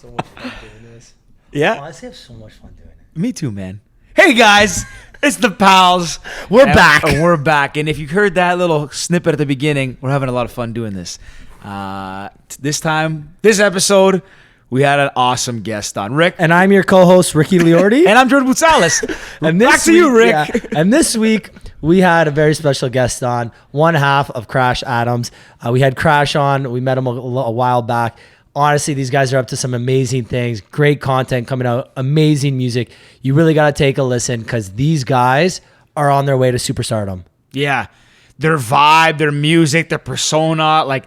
so much fun doing this. Yeah. Honestly, I have so much fun doing it. Me too, man. Hey guys, it's the pals. We're back. And we're back. And if you heard that little snippet at the beginning, we're having a lot of fun doing this. This episode, we had an awesome guest on, Rick. And I'm your co-host, Ricky Liordi. And I'm Jordan Boutsalis. And back to you, Rick. Yeah. And this week, we had a very special guest on, one half of Crash Adams. We had Crash on. We met him a while back. Honestly, these guys are up to some amazing things. Great content coming out. Amazing music. You really got to take a listen because these guys are on their way to superstardom. Yeah. Their vibe, their music, their persona, like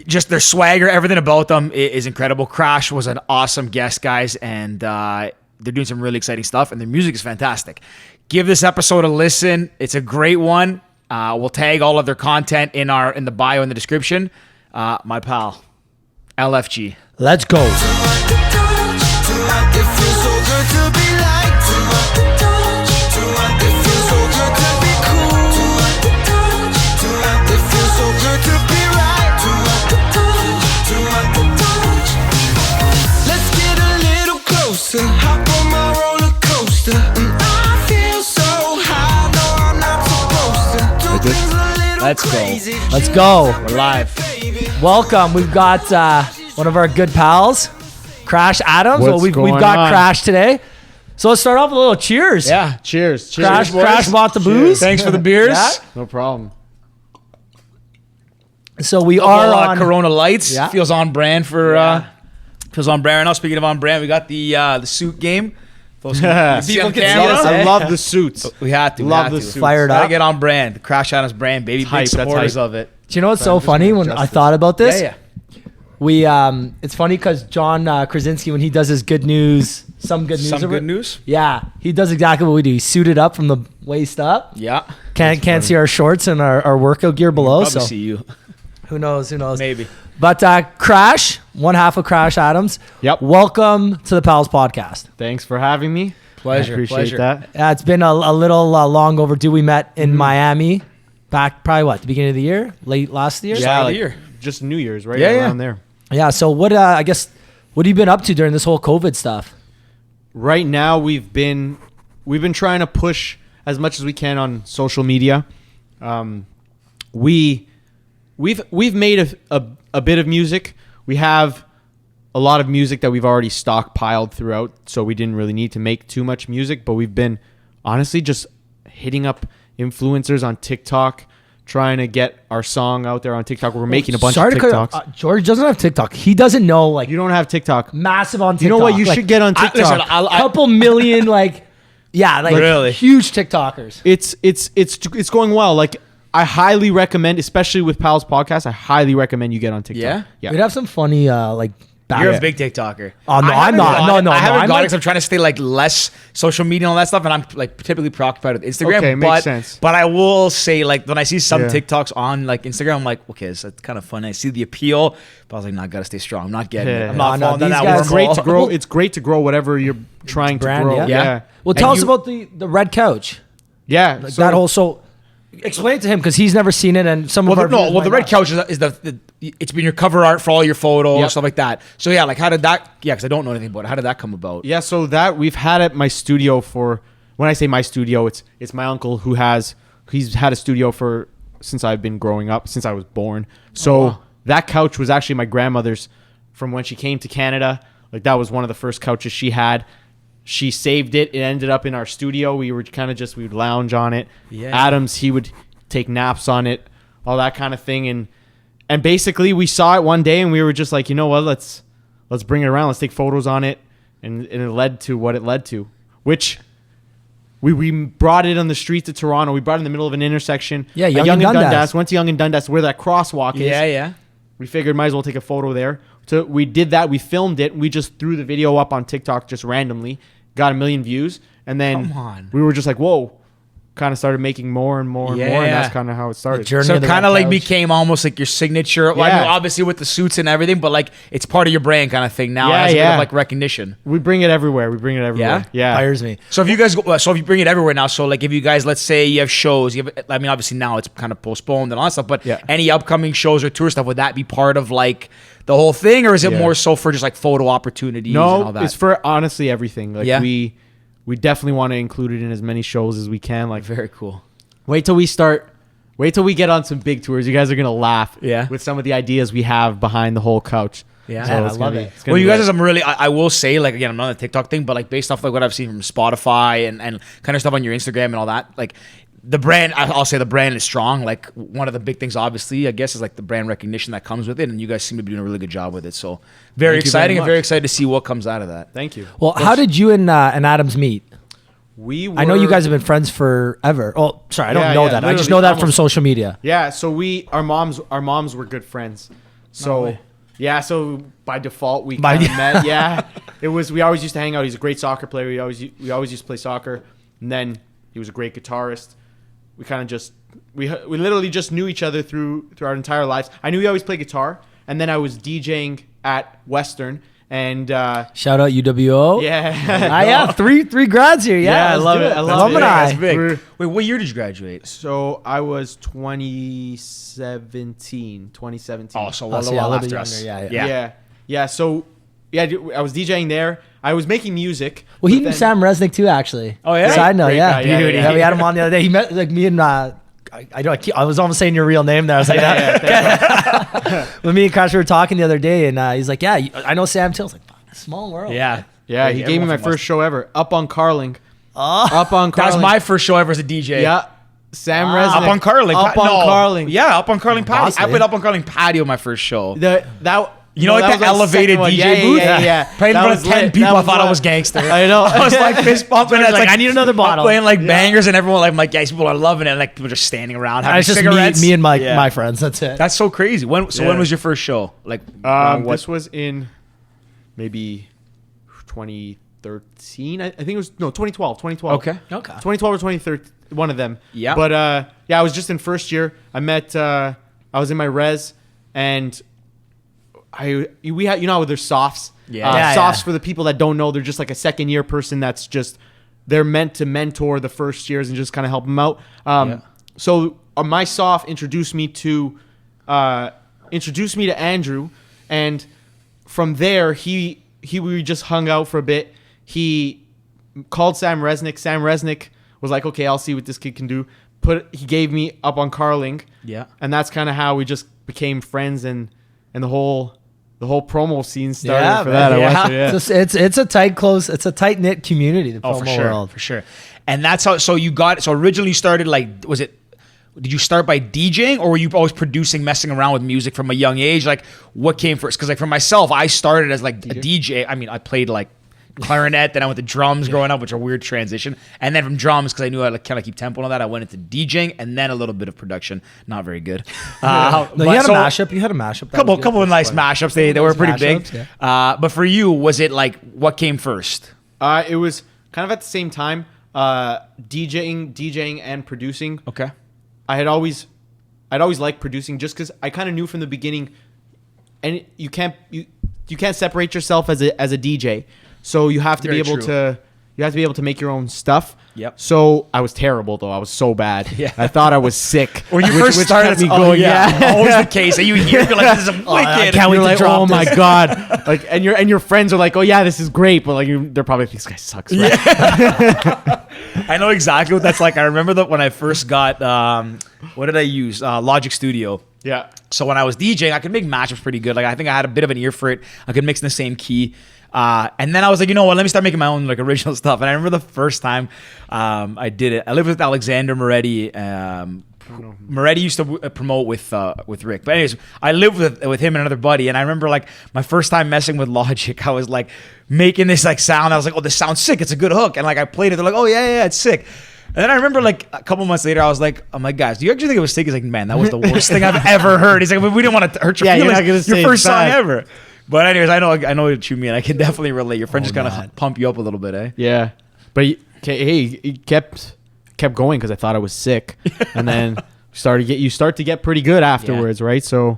just their swagger, everything about them is incredible. Crash was an awesome guest, guys, and they're doing some really exciting stuff, and their music is fantastic. Give this episode a listen. It's a great one. We'll tag all of their content in the bio in the description. My pal, LFG. Let's go. Hop on my roller coaster, and I feel so high. No, I'm not supposed to. Let's go. Let's go. We're live. Welcome. We've got one of our good pals, Crash Adams. What's we've going got on? Crash today. So let's start off with a little cheers. Yeah. Cheers. Crash, boys. Crash bought the booze. Thanks for the beers. Yeah. No problem. So we Couple, are on Corona Lights. Yeah. Feels on brand for feels on brand. Now speaking of on brand, we got the suit game. People can see on camera. I love the suits. We had to. Love we the had to. suits. Fired Gotta up. get on brand. The Crash Adams brand, baby. Hype, Big that's supporters hype. of it. Do you know what's so just funny doing when I justice. thought about this? Yeah. We it's funny because John Krasinski, when he does his good news, some good news. Yeah, he does exactly what we do. He's suited up from the waist up. Yeah. Can't see our shorts and our workout gear below. Probably So see you. who knows? Maybe. But Crash, one half of Crash Adams. Yep. Welcome to the Pals Podcast. Thanks for having me. Pleasure. I appreciate pleasure. that. It's been a little long overdue. We met in Miami back probably the beginning of the year, late last year. Start of the like, year. just New Year's, right? Yeah, yeah. Around there. Yeah. So what? I guess what have you been up to during this whole COVID stuff? Right now, we've been trying to push as much as we can on social media. We've made a bit of music. We have a lot of music that we've already stockpiled throughout, so we didn't really need to make too much music. But we've been honestly just hitting up influencers on TikTok, trying to get our song out there on TikTok. We're making a bunch of TikToks. George doesn't have TikTok. He doesn't know You don't have TikTok. massive on TikTok. You know what? You should get on TikTok. Couple million Really? huge TikTokers. It's going well. Like, I highly recommend, especially with Pal's podcast, I highly recommend you get on TikTok. Yeah? We'd have some funny You're a big TikToker. Oh, no, I'm not. No, I haven't I'm got it like- because I'm trying to stay less social media and all that stuff, and I'm typically preoccupied with Instagram. Okay, makes sense. But I will say, when I see some Yeah. TikToks on Instagram, I'm like, okay, it's kind of fun. I see the appeal, but I was like, no, I gotta stay strong. I'm not getting it. Yeah. I'm not No, falling down these that guys- It's great to wormhole. grow. It's great to grow whatever you're trying Brand, to grow. yeah. Yeah. Well, tell And us you- about the red couch. Yeah. Like so- that whole explain it to him because he's never seen it, and some of our viewers the might red not. couch is it's been your cover art for all your photos, Yep. stuff like that. So yeah, how did that? Yeah, because I don't know anything about it. How did that come about? Yeah, so that we've had at my studio for, when I say my studio, it's my uncle he's had a studio since I've been growing up, since I was born. So wow. that couch was actually my grandmother's from when she came to Canada. Like, that was one of the first couches she had. She saved it. It ended up in our studio. We were kind of we would lounge on it. Yeah. Adams, he would take naps on it, all that kind of thing. And basically we saw it one day and we were just like, you know what, let's bring it around. Let's take photos on it. And it led to what it led to, which we brought it on the streets of Toronto. We brought it in the middle of an intersection. Yeah, At Yonge and Dundas. Went to Yonge and Dundas where that crosswalk is. Yeah. We figured might as well take a photo there. So we did that. We filmed it. We just threw the video up on TikTok just randomly. Got 1 million views. And then Come on. we were just like, whoa. Kind of started making more and more and more. And Yeah. that's kind of how it started. journey. So of the kind of red couch. became almost like your signature. Well, I Yeah. mean, obviously with the suits and everything, but it's part of your brand kind of thing now. Yeah, As a bit yeah. of recognition. We bring it everywhere. Yeah. Fires me. So if you guys so if you bring it everywhere now, so if you guys, let's say you have shows, obviously now it's kind of postponed and all that stuff, but Yeah. any upcoming shows or tour stuff, would that be part of the whole thing, or is it more so for just like photo opportunities and all No, that? it's for honestly everything. Like Yeah. we definitely want to include it in as many shows as we can. Like very cool. wait till we get on some big tours. You guys are gonna laugh. Yeah. With some of the ideas we have behind the whole couch. Yeah. Man, it's I gonna love be- it. it's gonna Well, be you guys great. have some really, I will say, like, again, I'm not on the TikTok thing, but like based off like what I've seen from Spotify and kind of stuff on your Instagram and all that, like the brand, I'll say the brand is strong. Like one of the big things, obviously, I guess, is like the brand recognition that comes with it. And you guys seem to be doing a really good job with it. So very Thank you exciting very and very much. excited to see what comes out of that. Thank you. Well, how did you and Adams meet? We I know you were- guys have been friends forever. Oh, sorry, I don't Yeah, know yeah, that. I just literally know that from almost- social media. Yeah, so our moms were good friends. So way. yeah, so by default we By- kind of met. Yeah, we always used to hang out. He's a great soccer player. We always used to play soccer, and then he was a great guitarist. We kind of just we literally just knew each other through our entire lives. I knew he always played guitar, and then I was DJing at Western, and Shout out UWO. yeah, three grads here. Yeah, I let's love do it. I love Alumni. it. That's big. We're- Wait, what year did you graduate? So I was 2017. Oh, so a Oh, little so yeah, a while little bit after us. younger, yeah. Yeah. So, yeah, I was DJing there. I was making music. Well, he but knew then- Sam Resnick too, actually. Oh, yeah? Side note, Great yeah. guy, yeah, Dude, yeah, we had him on the other day. He met like me and I was almost saying your real name there. I was like, when me and Crash were talking the other day, and he's like, "Yeah, I know Sam too." I was like, "Fuck, small world." Yeah. Yeah, he gave me my first show ever. Up on Carling. Up on Carling. That was my first show ever as a DJ. Yeah. Sam Resnick. Up on Carling. Up on Carling. Yeah, up on Carling patio. Awesome. I played up on Carling patio my first show. You know, like that the was elevated second one. DJ Yeah, booth? Yeah, yeah. Playing in That front of was 10 lit. people, That I thought I lit. was gangster. I know. I was like fist bumping. It's It's like, I need another bottle. I'm playing like bangers, and everyone like, I'm like, guys, people are loving it. And, like people just standing around having It's just cigarettes. me and my Yeah. my friends. That's it. That's so crazy. When Yeah. was your first show? Like, what? This was in maybe 2013. I think it was 2012. 2012. Okay. 2012 or 2013. One of them. Yeah. But yeah, I was just in first year. I met. I was in my res, and we had, you know how there's softs. Yeah. Yeah, Softs yeah. for the people that don't know, they're just like a second year person that's just they're meant to mentor the first years and just kind of help them out. Yeah. So my soft introduced me to Andrew, and from there we just hung out for a bit. He called Sam Resnick. Sam Resnick was like, okay, I'll see what this kid can do. He gave me Up on Carling. Yeah. And that's kind of how we just became friends, and the whole promo scene started for that. man. I watched it, yeah. It's a tight knit community. The promo for sure, world. for sure. And that's how. So you got. So originally you started like, was it? Did you start by DJing, or were you always producing, messing around with music from a young age? Like, what came first? Because like for myself, I started as like a DJ. I mean, I played like clarinet, then I went to drums growing up, which are a weird transition. And then from drums, because I knew I like kind of keep tempo and all that, I went into DJing, and then a little bit of production. Not very good. No, you had a mashup. You had a mashup. That was good. Couple of nice mashups. They were Nice pretty mashups, big. yeah. But for you, was it like what came first? It was kind of at the same time, DJing and producing. Okay. I'd always liked producing just because I kind of knew from the beginning, and you can't separate yourself as a DJ. So you have to Very be able true. to make your own stuff. Yep. So I was terrible though. I was so bad. Yeah. I thought I was sick. When you which- first which started, kept me oh, going. yeah, always the case. And you hear, you're like, this is a wicked. I can't wait You're to like, drop oh my this. god! Like, and your friends are like, oh yeah, this is great, but like, they're probably like, this guy sucks. Right? I know exactly what that's like. I remember that when I first got, what did I use? Logic Studio. Yeah. So when I was DJing, I could make mashups pretty good. Like I think I had a bit of an ear for it. I could mix in the same key. And then I was like, you know what? Let me start making my own like original stuff. And I remember the first time I did it. I lived with Alexander Moretti. Moretti used to promote with Rick. But anyways, I lived with him and another buddy. And I remember like my first time messing with Logic, I was like making this like sound. I was like, oh, this sounds sick. It's a good hook. And like I played it. They're like, oh yeah, it's sick. And then I remember like a couple months later, I'm like, guys, do you actually think it was sick? He's like, man, that was the worst thing I've ever heard. He's like, we didn't want to hurt your Yeah, you're feelings. not gonna say Your it's first song bad. ever. But anyways, I know what you mean. I can definitely relate. Your friend just kind of pump you up a little bit, eh? Yeah, but he kept going because I thought I was sick, and then you start to get pretty good afterwards, right? So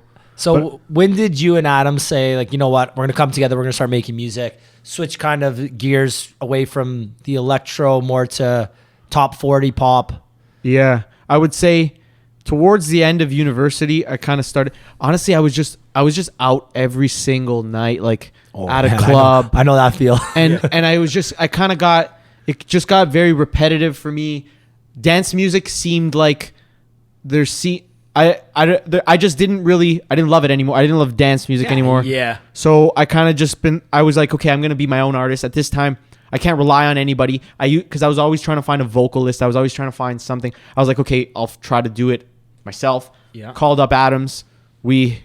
When did you and Adam say, like, you know what, we're gonna come together, we're gonna start making music, switch kind of gears away from the electro more to top 40 pop? yeah, I would say towards the end of university, I kind of started. Honestly, I was just out every single night, like at a Man, club. I know that feel. And I kind of got, it just got very repetitive for me. Dance music seemed like I just didn't love it anymore. I didn't love dance music anymore. Yeah. So I kind of I was like, okay, I'm going to be my own artist at this time. I can't rely on anybody. Because I was always trying to find a vocalist. I was always trying to find something. I was like, okay, I'll try to do it myself. Yeah. Called up Adams. We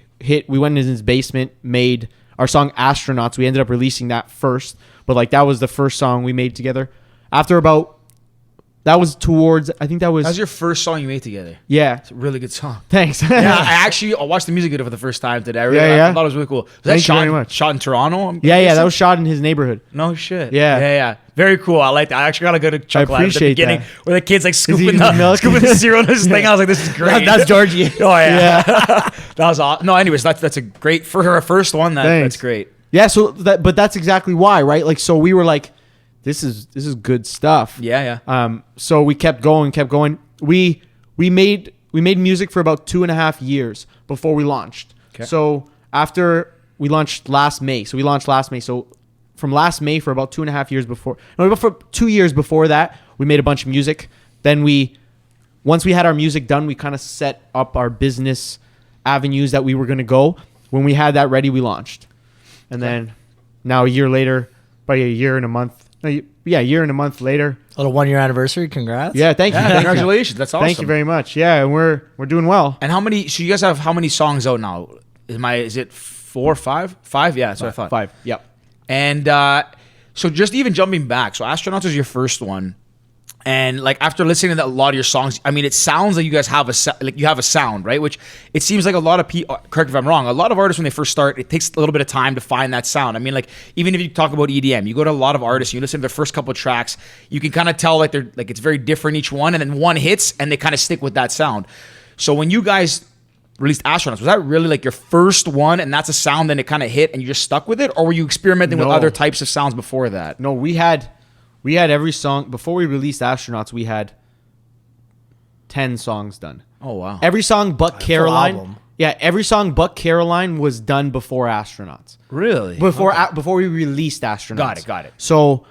went in his basement, made our song Astronauts. We ended up releasing that first. But like that was the first song we made together. After that was your first song you made together. Yeah. It's a really good song. Thanks. Yeah, I watched the music video for the first time today. I thought it was really cool. Was that Thank you very much. shot in Toronto? I'm Yeah, guessing? that was shot in his neighborhood. No shit. Yeah. Very cool. I liked it. I actually got a good chuckle out of the appreciate beginning that. where the kid's like scooping eating milk? the cereal in his thing. I was like, this is great. That's Georgie. Oh yeah. That was awesome. No, anyways, that's a great for her first one. That's great. Yeah, but that's exactly why, right? Like, so we were like, this is good stuff. Yeah. So we kept going. We made music for about 2.5 years before we launched. Okay. So after we launched last May, so from last May for about 2.5 years before 2 years before that, we made a bunch of music. Then once we had our music done, we kind of set up our business avenues that we were going to go. When we had that ready, we launched. And then now a year later, probably a year and a month later. A little 1 year anniversary. Congrats. Yeah, thank you. Yeah, Thank you. congratulations. That's awesome. Thank you very much. Yeah, and we're doing well. And so you guys have how many songs out now? Is it 4 or 5? 5? Yeah, that's what I thought. 5. Yep. And so just even jumping back, so Astronauts is your first one. And like after listening to a lot of your songs, I mean, it sounds like you guys have you have a sound, right? Which it seems like a lot of people. Correct if I'm wrong. A lot of artists when they first start, it takes a little bit of time to find that sound. I mean, like even if you talk about EDM, you go to a lot of artists, you listen to their first couple of tracks, you can kind of tell like they're like it's very different each one, and then one hits and they kind of stick with that sound. So when you guys released Astronauts, was that really like your first one, and that's a sound then it kind of hit and you just stuck with it, or were you experimenting with No. other types of sounds before that? No, we had every song before we released Astronauts. We had 10 songs done. Oh wow! Every song but full Caroline. album. Yeah, every song but Caroline was done before Astronauts. Really? Before we released Astronauts. Got it. So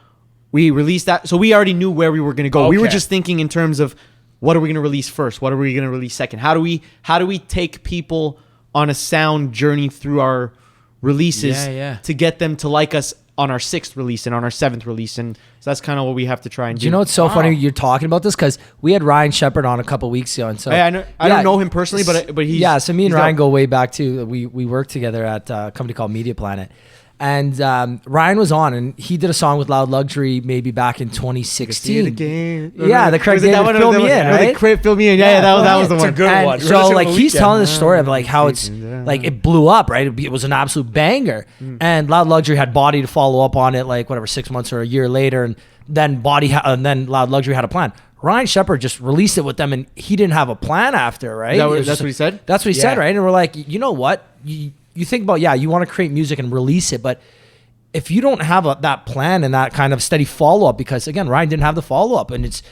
we released that. So we already knew where we were going to go. We were Okay. just thinking in terms of what are we going to release first? What are we going to release second? How do we take people on a sound journey through our releases Yeah. to get them to like us on our 6th release and on our 7th release? And so that's kind of what we have to try and do. Do you know what's so funny you're talking about this? Because we had Ryan Shepard on a couple weeks ago, and so I don't know him personally, but he's so me and he's Ryan dope. go way back too. We worked together at a company called Media Planet, and Ryan was on, and he did a song with Loud Luxury maybe back in 2016. Yeah, the Craig David Fill Me In, right? Fill Me In. Yeah, that was the It's a one. good And one. so Released it like over the he's weekend. telling the story of like how it's like it blew up, right? It was an absolute banger, and Loud Luxury had Body to follow up on it, like whatever 6 months or a year later, and then and then Loud Luxury had a plan. Ryan Shepard just released it with them, and he didn't have a plan after, right? That's what he said? That's what he said, Yeah. right? And we're like, you know what? You think about you want to create music and release it, but if you don't have that plan and that kind of steady follow up, because again, Ryan didn't have the follow up, and it's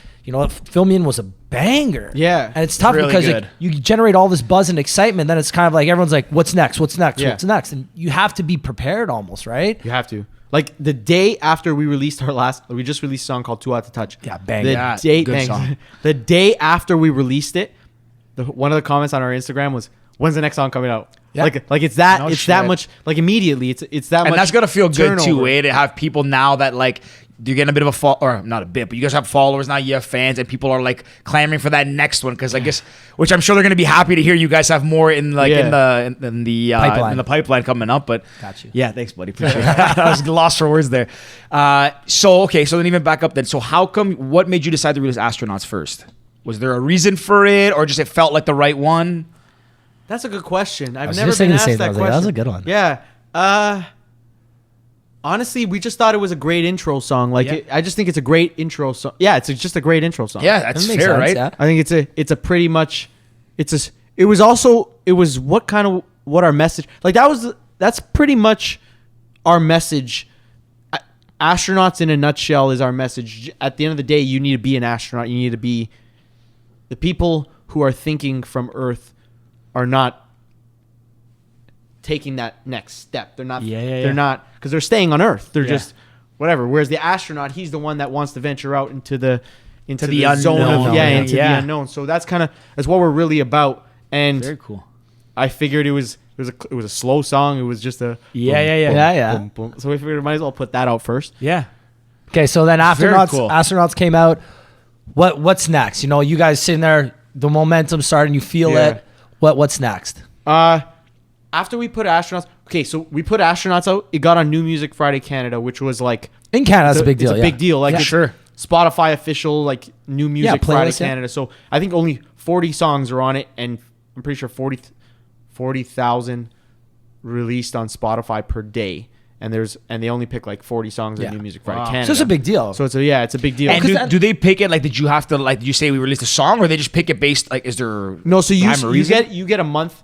Fill Me In was a banger. Yeah. And it's tough Really because good. like, you generate all this buzz and excitement. Then it's kind of like everyone's like, what's next? What's next? Yeah. What's next? And you have to be prepared almost, right? You have to. Like the day after we released we just released a song called Too Hot to Touch. Yeah, bang. The Yeah, day, good bang. song. The day after we released it, one of the comments on our Instagram was, "When's the next song coming out?" Yeah. Like it's that No it's that shit. much like immediately it's that much. And that's gotta feel good too, turnover. way to have people now that like you're getting a bit of a or not a bit, but you guys have followers now. You have fans, and people are like clamoring for that next one because I guess, which I'm sure they're gonna be happy to hear you guys have more in like in the Pipeline. in the pipeline coming up. But Got you. Yeah, thanks, buddy. Appreciate it. I was lost for words there. So then even back up then. So how come? What made you decide to release Astronauts first? Was there a reason for it, or just it felt like the right one? That's a good question. I've was never just been thinking the asked same that thing. I was like, question. that was a good one. Yeah. Honestly, we just thought it was a great intro song. Like, Yeah. I just think it's a great intro song. Yeah, it's just a great intro song. Yeah, that's That makes fair, sense, right? yeah. I think it's a pretty much it was what our message, like that's pretty much our message. Astronauts in a nutshell is our message. At the end of the day, you need to be an astronaut. You need to be the people who are thinking from Earth are not taking that next step. They're not. They're not, because they're staying on Earth. They're just whatever. Whereas the astronaut, he's the one that wants to venture out into the zone of the unknown. So that's what we're really about. And Very cool. I figured it was a slow song. It was just a boom, boom. So we figured we might as well put that out first. Yeah. Okay, so then Very cool. astronauts came out. What's next? You know, you guys sitting there, the momentum starting, you feel it. What's next? After we put astronauts, so we put astronauts out. It got on New Music Friday Canada, which was like In Canada, that's a big deal. It's a big deal. Like, it's Spotify official, like New Music Friday Canada. So I think only 40 songs are on it, and I'm pretty sure 40,000 released on Spotify per day. And they only pick like 40 songs on New Music Friday Canada. So it's a big deal. So it's a big deal. And do they pick it, like, did you have to, like, did you say we released a song, or they just pick it based, like, is there no? So you get a month.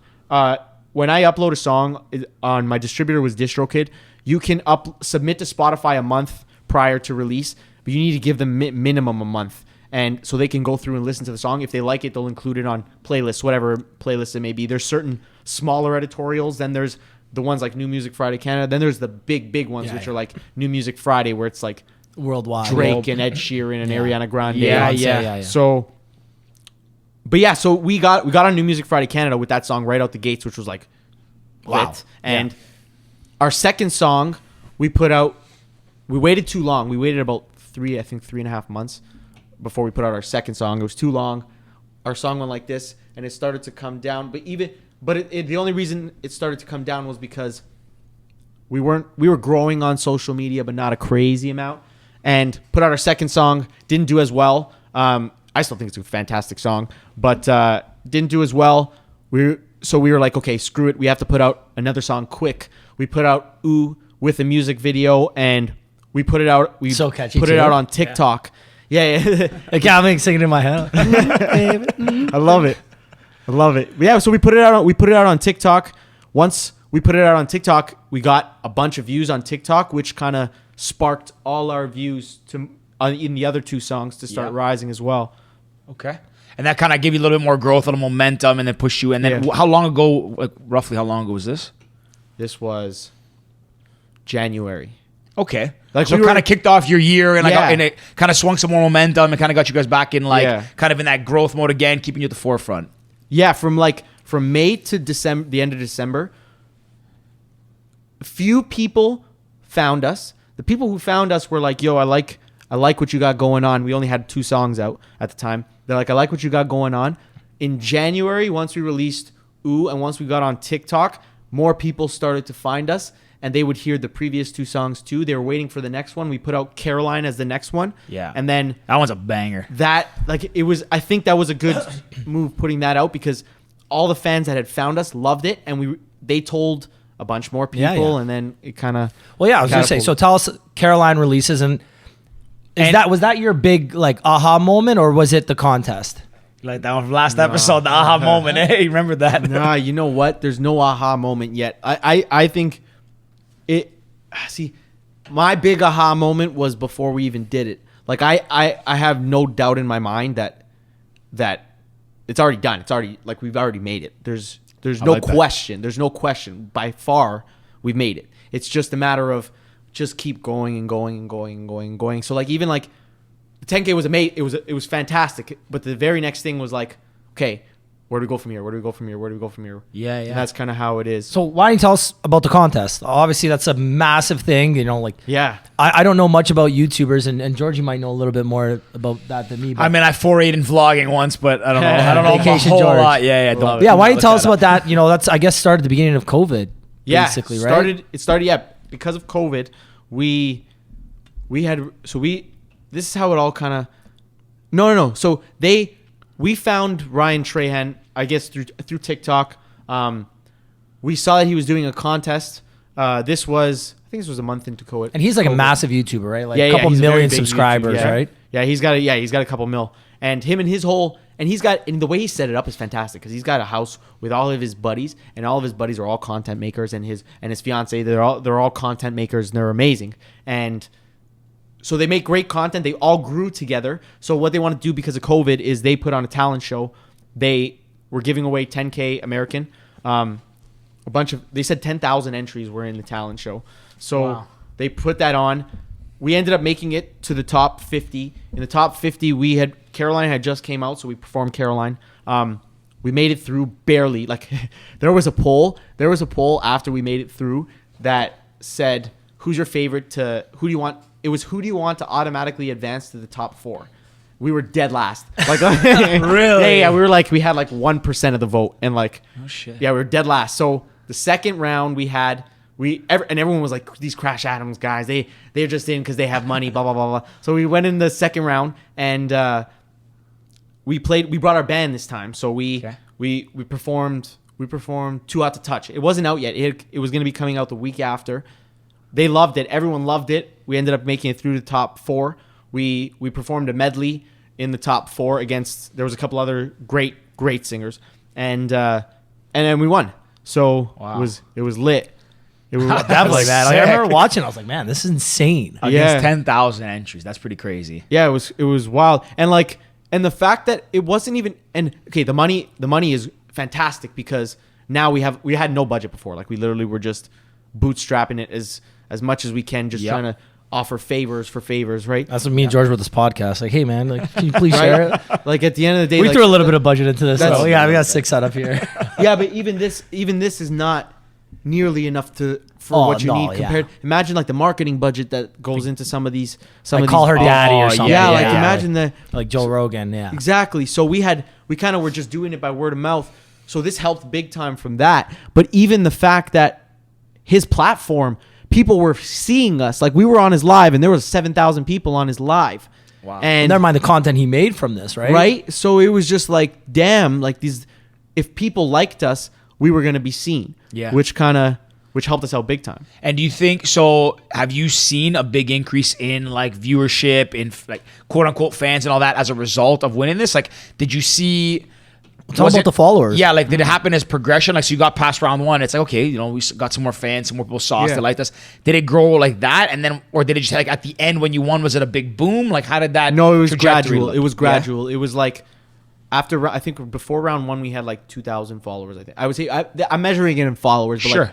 When I upload a song on my distributor was DistroKid, you can submit to Spotify a month prior to release, but you need to give them minimum a month. And so they can go through and listen to the song. If they like it, they'll include it on playlists, whatever playlist it may be. There's certain smaller editorials. Then there's the ones like New Music Friday Canada. Then there's the big ones, which are like New Music Friday, where it's like worldwide Drake and Ed Sheeran and Ariana Grande. Yeah. So, so we got on New Music Friday Canada with that song right out the gates, which was like, lit. And our second song we put out, we waited too long. We waited about 3.5 months before we put out our second song. It was too long. Our song went like this, and it started to come down. The only reason it started to come down was because we were growing on social media, but not a crazy amount. And put out our second song, didn't do as well. I still think it's a fantastic song, but didn't do as well. So we were like, okay, screw it. We have to put out another song quick. We put out "Ooh" with a music video, and we put it out. We so catchy. Put it out on TikTok. Yeah. It got me singing in my head. I love it. Yeah. So we put it out. We put it out on TikTok. Once we put it out on TikTok, we got a bunch of views on TikTok, which kind of sparked all our views in the other two songs to start rising as well. Okay. And that kind of gave you a little bit more growth, a little momentum, and then push you. And then how long ago, like, roughly how long ago was this? This was January. Okay. Like, so it kind of kicked off your year, and and it kind of swung some more momentum and kind of got you guys back in, like, kind of in that growth mode again, keeping you at the forefront. Yeah, from May to December, the end of December, few people found us. The people who found us were like, yo, I like what you got going on. We only had 2 songs out at the time. They're like, I like what you got going on. In January, once we released Ooh, and once we got on TikTok, more people started to find us, and they would hear the previous 2 songs too. They were waiting for the next one. We put out Caroline as the next one. Yeah. And then that one's a banger. I think that was a good move putting that out, because all the fans that had found us loved it, and they told a bunch more people, and then it kind of... Well, yeah, I was going to say, so tell us, Caroline releases, and was that your big, like, aha moment, or was it the contest? Like that one from last episode, the aha moment. Hey, remember that? Nah, you know what? There's no aha moment yet. I think it... See, my big aha moment was before we even did it. Like, I have no doubt in my mind that it's already done. It's already, like, we've already made it. There's no question. There's no question. By far, we've made it. It's just a matter of just keep going and going and going and going and going. So, like, even like the 10K was amazing. It was fantastic. But the very next thing was like, okay, where do we go from here? Where do we go from here? Where do we go from here? Yeah. And that's kind of how it is. So why don't you tell us about the contest? Obviously, that's a massive thing. You know, like, yeah. I don't know much about YouTubers, and Georgie might know a little bit more about that than me. But I mean, I forayed in vlogging once, but I don't know. I don't know Vacation a whole George. lot. Yeah. Why don't you tell us about that? You know, that's, I guess, started at the beginning of COVID. Yeah, basically, right? It started because of COVID. This is how it all kind of. No. So we found Ryan Trahan, I guess, through TikTok. We saw that he was doing a contest. I think this was a month into COVID. And he's like a massive YouTuber, right? Like a couple he's million very big subscribers, YouTuber, right? Yeah, he's got a couple mil. And him and his whole, and the way he set it up is fantastic, because he's got a house with all of his buddies, and all of his buddies are all content makers, and his fiance, they're all content makers, and they're amazing. And so they make great content. They all grew together. So what they want to do because of COVID is they put on a talent show. They were giving away 10K American. They said 10,000 entries were in the talent show. So they put that on. We ended up making it to the top 50. In the top 50, Caroline had just came out, so we performed Caroline. We made it through barely. Like there was a poll after we made it through that said, who do you want? It was who do you want to automatically advance to the top 4? We were dead last. Like really? Yeah, we were like we had like 1% of the vote, and like oh shit. Yeah, we were dead last. So the second round and everyone was like, these Crash Adams guys, they're just in because they have money, blah blah blah blah. So we went in the second round and we brought our band this time. So we performed Too Hot to Touch. It wasn't out yet. It was going to be coming out the week after. They loved it. Everyone loved it. We ended up making it through the top 4. We performed a medley in the top 4 against. There was a couple other great singers, and then we won. So it was lit. It was Definitely, man. Like, I remember watching. I was like, man, this is insane. Against 10,000 entries. That's pretty crazy. Yeah, it was wild, and the fact that it wasn't even the money is fantastic because now we had no budget before. Like we literally were just bootstrapping it as much as we can, just trying to offer favors, right? That's what me and George wrote this podcast. Like, hey man, like, can you please share it? Like at the end of the day, We threw a little bit of budget into this. So yeah, we got 6 set up here. Yeah, but even this is not nearly enough for what you need compared. Imagine like the marketing budget that goes into some of these. Call her daddy or something. Yeah, like imagine like Joe Rogan. Yeah, exactly. So we kind of were just doing it by word of mouth. So this helped big time from that. But even the fact that his platform, people were seeing us. Like we were on his live, and there was 7,000 people on his live. Wow. And never mind the content he made from this, right? Right. So it was just like, damn, like if people liked us, we were gonna be seen. Yeah. Which helped us out big time. And do you think so? Have you seen a big increase in like viewership, in like quote unquote fans and all that as a result of winning this? Like, did you see? Tell about the followers. Yeah, like did it happen as progression? Like, so you got past round 1, it's like, okay, we got some more fans, some more people saw us, they liked us. Did it grow like that, and then, or did it just like at the end when you won, was it a big boom? Like, how did that? No, it was gradual. look? It was gradual. Yeah. It was like after, I think before round 1 we had like 2,000 followers. I think I would say I'm measuring it in followers, but like,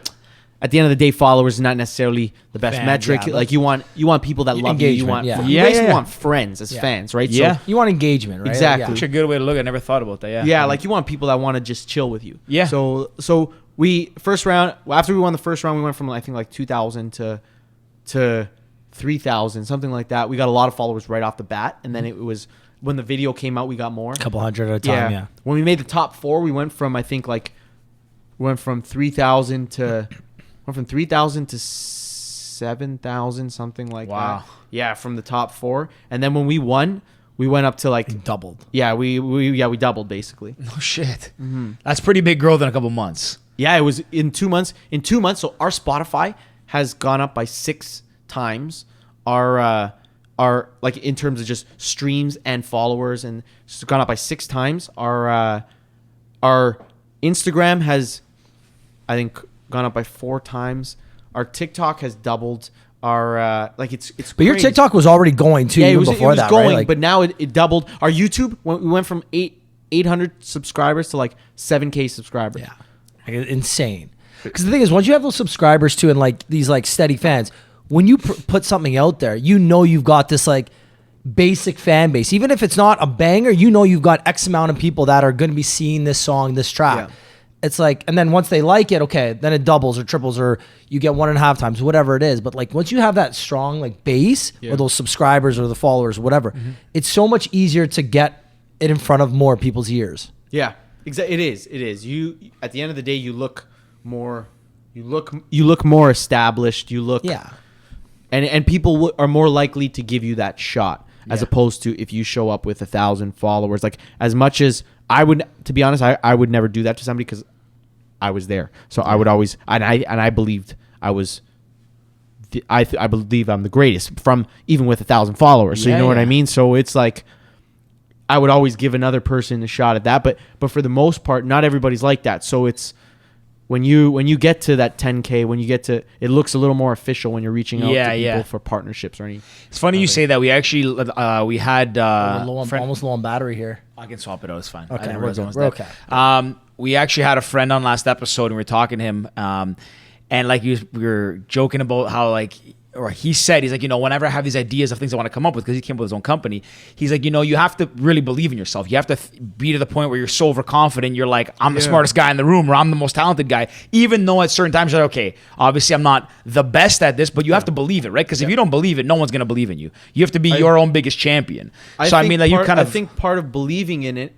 at the end of the day, followers is not necessarily the best metric. Like you want people that love you. You want you basically want friends as fans, right? Yeah. So you want engagement, right? Exactly. That's a good way to look. I never thought about that. Yeah. Yeah, like you want people that want to just chill with you. Yeah. So we first round, after we won the first round, we went from I think like 2,000 to 3,000, something like that. We got a lot of followers right off the bat, and then it was when the video came out, we got more. A couple hundred at a time. Yeah. When we made the top 4, we went from 3,000 to 7,000, something like that. Yeah, from the top 4, and then when we won, we went up to like doubled. Yeah, we doubled basically. No shit. Mm-hmm. That's pretty big growth in a couple months. Yeah, it was in 2 months. In 2 months, so our Spotify has gone up by 6 times. Our like in terms of just streams and followers, and it's gone up by 6 times. Our Instagram has, I think, gone up by 4 times. Our TikTok has doubled. Our it's but crazy. Your TikTok was already going too. Yeah, it was that, going, right? Like, but now it doubled. Our YouTube, we went from 800 subscribers to like 7K subscribers. Yeah, like, insane. Because the thing is, once you have those subscribers too, and like these like steady fans, when you put something out there, you've got this like basic fan base. Even if it's not a banger, you've got X amount of people that are going to be seeing this song, this track. Yeah. It's like, and then once they like it, okay, then it doubles or triples, or you get 1.5 times, whatever it is. But like once you have that strong like base or those subscribers or the followers, whatever, it's so much easier to get it in front of more people's ears. Yeah, exactly. It is. You at the end of the day, you look more established. You look and people are more likely to give you that shot as opposed to if you show up with 1,000 followers. Like as much as I would, to be honest, I would never do that to somebody because I was there. So I would always, and I believed I was, I believe I'm the greatest from even with 1,000 followers. So you know what I mean? So it's like, I would always give another person a shot at that. But for the most part, not everybody's like that. So it's when you get to that 10K, when you get to, it looks a little more official when you're reaching out to people for partnerships or anything. It's funny you say that. We actually we had almost low on battery here. I can swap it out. It's fine. Okay, I didn't we're realize it good. was We're dead. okay. We actually had a friend on last episode, and we were talking to him, and like we were joking about how like, or he said, he's like, you know, whenever I have these ideas of things I want to come up with, because he came up with his own company, he's like, you know, you have to really believe in yourself. You have to be to the point where you're so overconfident. You're like, I'm the smartest guy in the room, or I'm the most talented guy. Even though at certain times you're like, okay, obviously I'm not the best at this, but you have to believe it, right? Because if you don't believe it, no one's going to believe in you. You have to be your own biggest champion. I think part of believing in it,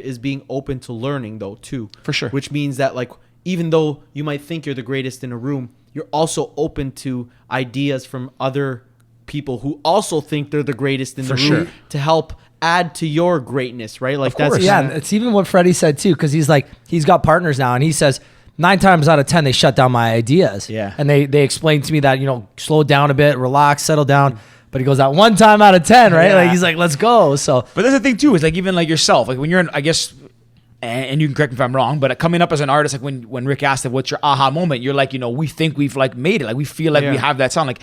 is being open to learning, though, too. For sure. Which means that, like, even though you might think you're the greatest in a room, you're also open to ideas from other people who also think they're the greatest in the room to help add to your greatness, right? Like, that's it's even what Freddie said too, because he's like, he's got partners now, and he says 9 times out of 10 they shut down my ideas. Yeah. And they explained to me that, you know, slow down a bit, relax, settle down. But he goes that 1 time out of 10, right? Yeah. Like he's like, let's go. So, but that's the thing too, is like even like yourself, like when you're in, I guess, and you can correct me if I'm wrong, but coming up as an artist, like when Rick asked him, what's your aha moment? You're like, you know, we think we've like made it. Like we feel like we have that sound. Like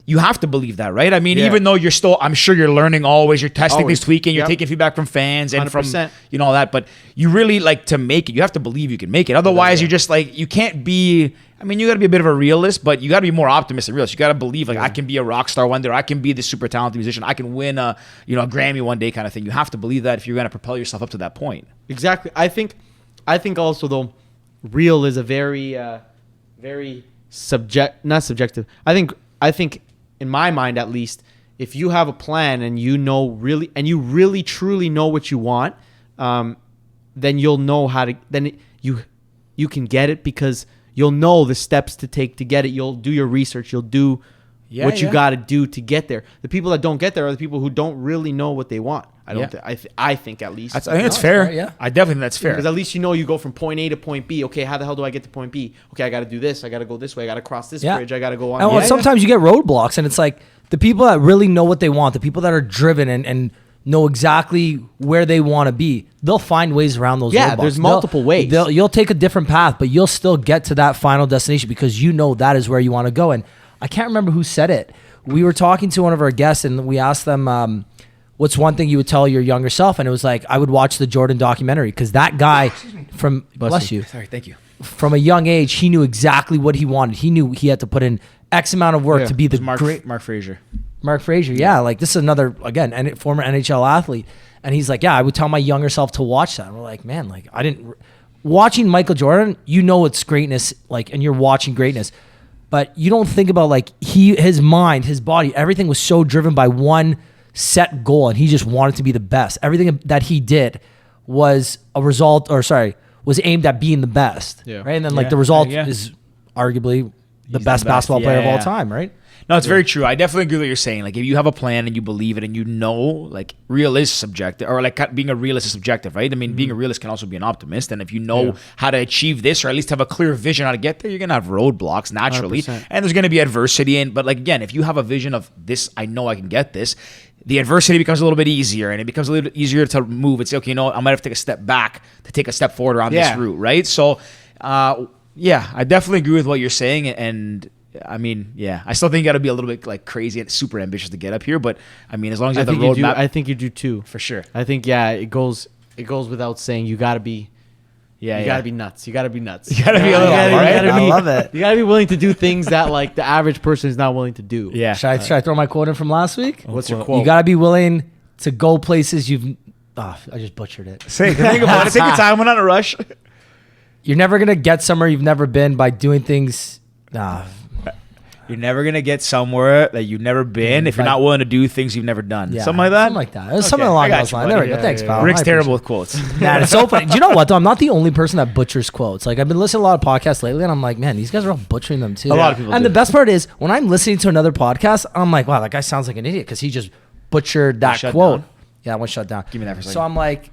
you have to believe that, right? I mean, even though you're still, I'm sure you're learning always, you're testing things, tweaking, you're taking feedback from fans and 100%. from, you know, all that. But you really like to make it. You have to believe you can make it. Otherwise, you're just like, you can't be, I mean, you got to be a bit of a realist, but you got to be more optimistic and realist. You got to believe like I can be a rock star one day, or I can be the super talented musician. I can win a Grammy one day kind of thing. You have to believe that if you're going to propel yourself up to that point. Exactly. I think also, though, real is a very not subjective. I think in my mind, at least, if you have a plan and you really truly know what you want, then you'll know how to, you can get it, because you'll know the steps to take to get it. You'll do your research. You'll do what you got to do to get there. The people that don't get there are the people who don't really know what they want. I think at least. I think it's fair. Yeah. I definitely think that's fair. Because at least you go from point A to point B. Okay, how the hell do I get to point B? Okay, I got to do this. I got to go this way. I got to cross this bridge. I got to go on. And sometimes you get roadblocks, and it's like the people that really know what they want, the people that are driven and know exactly where they want to be, they'll find ways around those roadblocks. Yeah, there's multiple ways. You'll take a different path, but you'll still get to that final destination because you know that is where you want to go. And I can't remember who said it. We were talking to one of our guests, and we asked them, what's one thing you would tell your younger self? And it was like, I would watch the Jordan documentary, because that guy from, bless you. Sorry, thank you. From a young age, he knew exactly what he wanted. He knew he had to put in X amount of work to be the great. Mark Frazier. Mark Frazier, yeah. Like this is another, again, former NHL athlete. And he's like, yeah, I would tell my younger self to watch that. And we're like, man, like watching Michael Jordan, you know it's greatness, like, and you're watching greatness. But you don't think about like his mind, his body, everything was so driven by one set goal, and he just wanted to be the best. Everything that he did was was aimed at being the best. Yeah. Right. And then like the result is arguably the best basketball player of all time, right? No, it's very true. I definitely agree with what you're saying. Like if you have a plan and you believe it and you know, like real is subjective, or like being a realist is subjective, right? I mean, being a realist can also be an optimist. And if you know how to achieve this, or at least have a clear vision how to get there, you're going to have roadblocks naturally. 100%. And there's going to be adversity. But like, again, if you have a vision of this, I know I can get this, the adversity becomes a little bit easier, and it becomes a little bit easier to move and say, okay, you know what, I might have to take a step back to take a step forward around this route, right? So, I definitely agree with what you're saying. And I mean, I still think you got to be a little bit like crazy and super ambitious to get up here. But I mean, as long as you have the roadmap, I think you do too, for sure. I think it goes without saying. You got to be. You gotta be nuts. You gotta be nuts. You gotta be a little, right? I love it. You gotta be willing to do things that like the average person is not willing to do. Yeah. Should I throw my quote in from last week? What's your quote? You gotta be willing to go places you've. I just butchered it. Think about it. Take your time. We're not in a rush. You're never gonna get somewhere you've never been by doing things. You're never going to get somewhere that you've never been if you're not willing to do things you've never done. Yeah, something like that? Something like that. It was something along those lines. There we go. Thanks, pal. Rick's I terrible appreciate with quotes. Man, it's so funny. Do you know what, though? I'm not the only person that butchers quotes. Like, I've been listening to a lot of podcasts lately, and I'm like, man, these guys are all butchering them, too. A lot of people And do. the best part is, when I'm listening to another podcast, I'm like, wow, that guy sounds like an idiot because he just butchered that shut quote. down? Yeah, I went shut down. Give me that for a second. So I'm like,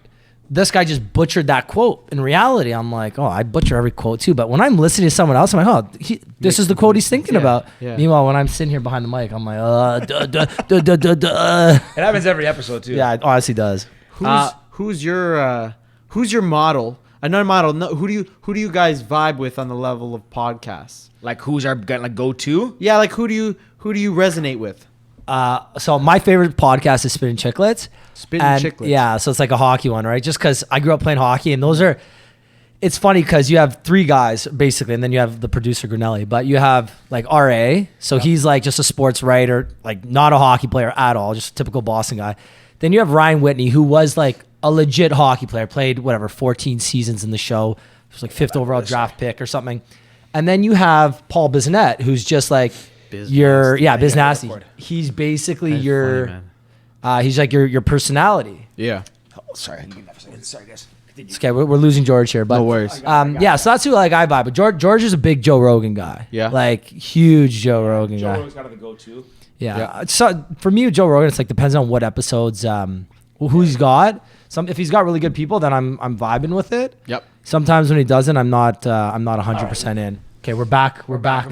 this guy just butchered that quote. In reality, I'm like, oh, I butcher every quote too. But when I'm listening to someone else, I'm like, oh, this is the quote he's thinking about. Yeah. Meanwhile, when I'm sitting here behind the mic, I'm like, It happens every episode, too. Yeah, it honestly does. Who's your model another model. No, who do you guys vibe with on the level of podcasts? Like who's our like go-to? Yeah, like who do you resonate with? So my favorite podcast is Spittin' Chicklets. Spittin' And, Chicklets. Yeah, so it's like a hockey one, right? Just because I grew up playing hockey, and those are. It's funny because you have three guys basically, and then you have the producer Grinelli. But you have like RA, so he's like just a sports writer, like not a hockey player at all, just a typical Boston guy. Then you have Ryan Whitney, who was like a legit hockey player, played 14 seasons in the show. He was like 5th overall draft pick or something. And then you have Paul Bissonnette, who's just like Biz Nasty. He's basically he's like your personality. Yeah. Oh, sorry, sorry guys. It's okay, we're losing George here, but No worries. yeah, so that's who like I vibe. But George is a big Joe Rogan guy. Yeah. Like huge Joe Rogan guy. Joe Rogan's kind of the go-to. Yeah. So for me with Joe Rogan, it's like depends on what episodes, who he's got. If he's got really good people, then I'm vibing with it. Yep. Sometimes when he doesn't, I'm not 100% in. Okay, we're back. We're back.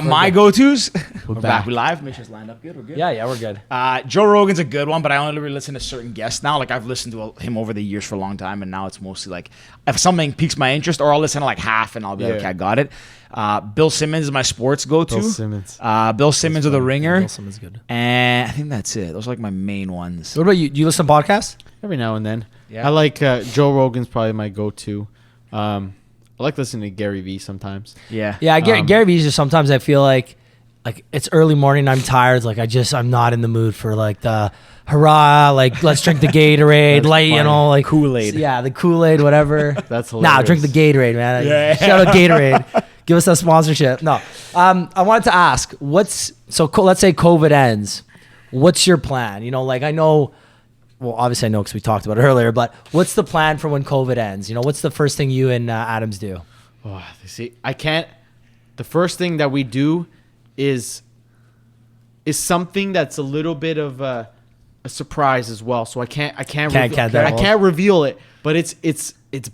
My go-tos. We're back. We live. Make sure it's lined up good. We're good. Yeah, we're good. Joe Rogan's a good one, but I only really listen to certain guests now. Like I've listened to him over the years for a long time, and now it's mostly like if something piques my interest, or I'll listen to like half, and I'll be like, okay, I got it. Bill Simmons is my sports go-to. Bill Simmons. Bill Simmons of The Ringer. Bill Simmons is good. And I think that's it. Those are like my main ones. What about you? Do you listen to podcasts? Every now and then. Yeah. I like Joe Rogan's probably my go-to. I like listening to Gary Vee sometimes. Yeah. Yeah, Gary Vee just sometimes I feel like it's early morning, I'm tired, like I'm not in the mood for like the hurrah, like let's drink the Gatorade, like you know, like Kool-Aid. Yeah, the Kool-Aid, whatever. That's Nah, hilarious. drink the Gatorade, man. Yeah. Shout out Gatorade. Give us that sponsorship. No, I wanted to ask, let's say COVID ends. What's your plan? You know, like I know. Well, obviously I know because we talked about it earlier, but what's the plan for when COVID ends? You know, what's the first thing you and Adams do? Oh, see, I can't. The first thing that we do is something that's a little bit of a surprise as well. So I can't reveal it, but it's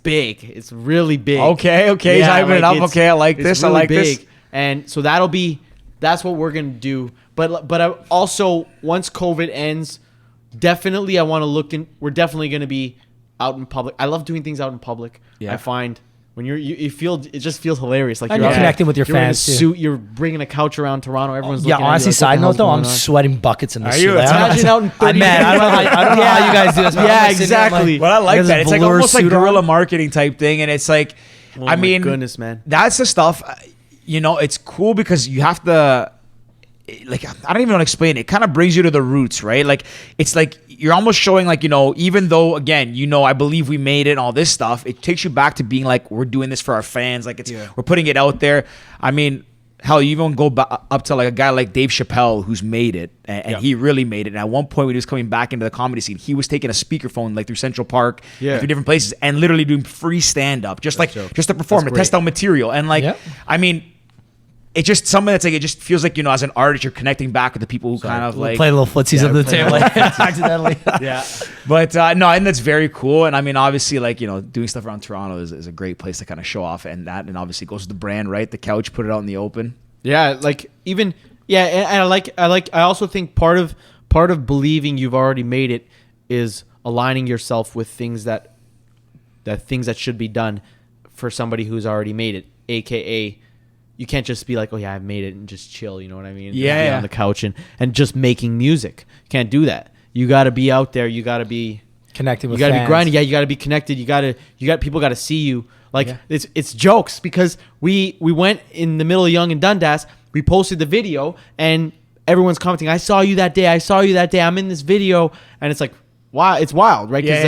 big. It's really big. Okay, he's hyping it up. Okay, I like this. Really I like big. this. And so that's what we're gonna do. But I also once COVID ends. Definitely, I want to look in. We're definitely going to be out in public. I love doing things out in public. Yeah. I find when you feel it just feels hilarious. Like and you're connecting with your you're fans in a too. suit. You're bringing a couch around Toronto. Everyone's looking honestly, at you like, side what the note though, hell's I'm going on? sweating buckets in the Are suit. you? Like, Imagine out in 30 man, I don't know how you guys do this. Man. Yeah, I'm sitting there, I'm exactly. But I like there's that. a It's like velour almost like suit guerrilla on. marketing type thing, and it's like, Oh I my mean, goodness, man. that's the stuff. You know, it's cool because you have to. Like I don't even want to explain it. It kind of brings you to the roots, right? Like it's like you're almost showing like, you know, even though again, you know, I believe we made it and all this stuff, it takes you back to being like we're doing this for our fans. Like we're putting it out there. I mean, hell, you even go up to like a guy like Dave Chappelle who's made it and he really made it. And at one point when he was coming back into the comedy scene, he was taking a speakerphone like through Central Park, through different places and literally doing free stand up, just to perform, to test out material. And like, I mean, it's just something that's like, it just feels like, you know, as an artist, you're connecting back with the people who kind of like play little footsies under the table accidentally. Yeah. But no, and that's very cool. And I mean, obviously, like, you know, doing stuff around Toronto is a great place to kind of show off. And that, and obviously goes with the brand, right? The couch, put it out in the open. Yeah. Like even, and I also think part of believing you've already made it is aligning yourself with things that should be done for somebody who's already made it, AKA, you can't just be like, oh yeah, I've made it and just chill. You know what I mean? Yeah. Be on the couch and just making music. You can't do that. You got to be out there. You got to be connecting with You got to fans. be grinding. Yeah, you got to be connected. People got to see you. Like it's jokes because we went in the middle of Yonge and Dundas. We posted the video and everyone's commenting, I saw you that day. I'm in this video. And it's like, wow, it's wild, right? Because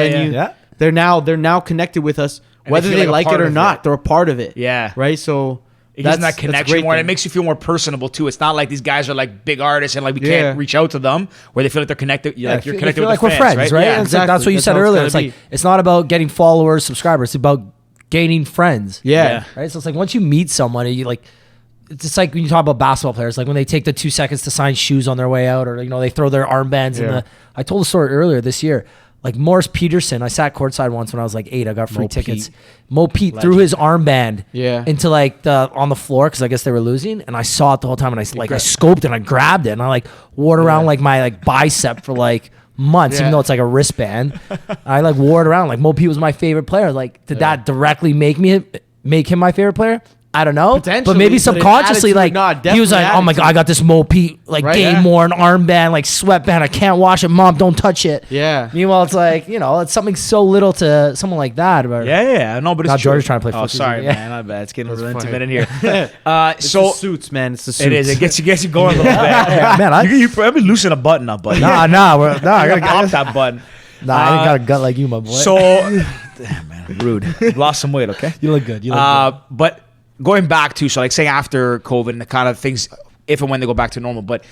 they're now connected with us, And whether feel they like a like it part or of not. it. They're a part of it. Yeah. Right. So It gives them that that's a connection great more, and it thing. makes you feel more personable too. It's not like these guys are like big artists and like we can't reach out to them, where they feel like they're connected. Like you're they connected feel with like the we're fans, friends, right? Yeah, And so exactly. that's what you That's said how it's earlier. gotta It's like be. it's not about getting followers, subscribers. It's about gaining friends. Yeah. Right. So it's like once you meet someone, you like. It's just like when you talk about basketball players, like when they take the 2 seconds to sign shoes on their way out, or you know they throw their armbands in the. I told a story earlier this year. Like Morris Peterson, I sat courtside once when I was like 8. I got free tickets. Mo Pete threw his armband into like on the floor because I guess they were losing, and I saw it the whole time. And I scoped it and I grabbed it and I like wore it around like my like bicep for like months, even Yeah. though it's like a wristband. I like wore it around. Like Mo P was my favorite player. Like, did that directly make him my favorite player? I don't know, but Potentially, maybe but subconsciously, in like attitude, he was like, definitely "Oh my god, I got this Mo P like Right, game yeah. worn armband, like sweatband. I can't wash it, Mom. Don't touch it." Yeah. Meanwhile, it's like it's something so little to someone like that. But Yeah. No, but it's Now true. George is trying to play Oh, footsies sorry, again. man. Not bad. It's getting a little funny. intimate in here. It's So the suits, man. It's the suits. it is. It gets you going a little bit. Yeah, man, you probably loosen a button up, buddy. I I gotta pop that button. I ain't got a gut like you, my boy. So, damn man, rude. Lost some weight. Okay. you look good. You look good. But going back to, so like saying after COVID and the kind of things, if and when they go back to normal, but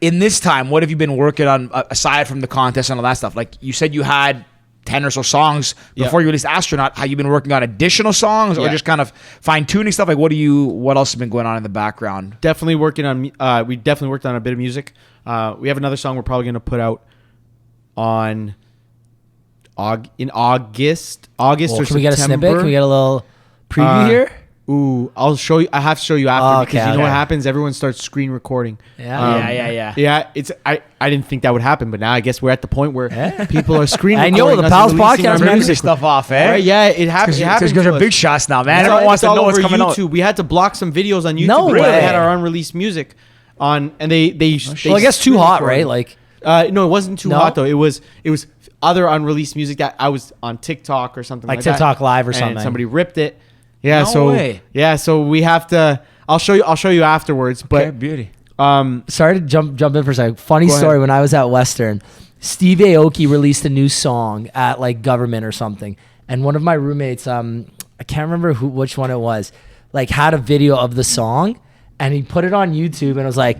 in this time, what have you been working on aside from the contest and all that stuff? Like you said, you had 10 or so songs before you released Astronaut. Have you been working on additional songs or just kind of fine tuning stuff? Like what else has been going on in the background? Definitely working on. We definitely worked on a bit of music. We have another song we're probably going to put out in August Well, or can September. we get a snippet? Can we get a little preview here? Ooh, I'll show you. I have to show you after Oh, because okay, you know what okay. happens. Everyone starts screen recording. Yeah. Yeah. Yeah, it's I didn't think that would happen, but now I guess we're at the point where people are screen I recording. know, the us Pals and releasing podcast, our man. music. Stuff off, eh? Right, yeah, it happens. It happens. Because to they're us. big shots now, man. It's Everyone all- wants it's to know all what's over coming YouTube. out. We had to block some videos on YouTube No because way. they had our unreleased music on, and they Well, I guess too hot, right? Like, no, it wasn't too No? hot though. It was other unreleased music that I was on TikTok or something Like like that. TikTok Live or and something. somebody ripped it. Yeah, No way. so we have to. I'll show you afterwards. But Okay, beauty. sorry to jump in for a second. Funny Go story. ahead. When I was at Western, Steve Aoki released a new song at like Government or something, and one of my roommates, I can't remember which one it was, like had a video of the song, and he put it on YouTube, and it was like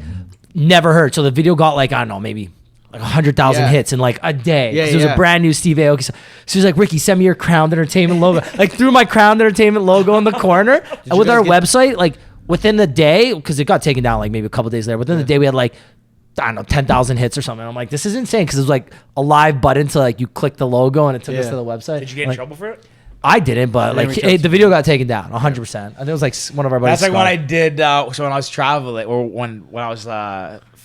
never heard. So the video got like I don't know, maybe like 100,000 Yeah. hits in like a day. 'Cause Yeah, it was yeah. a brand new Steve Aoki song. So he's like, Ricky, send me your Crown Entertainment logo. Like threw my Crown Entertainment logo in the corner, and with guys our get- website, like within the day, because it got taken down like maybe a couple days later. Within the day, we had like I don't know 10,000 hits or something. I'm like, this is insane because it was like a live button to like you click the logo and it took us Yeah. to the website. Did you get in Like, trouble for it? I didn't, but like reach out to the video got taken down 100%. I think it was like one of our buddies. That's like when I Scott. did. So when I was traveling, or when I was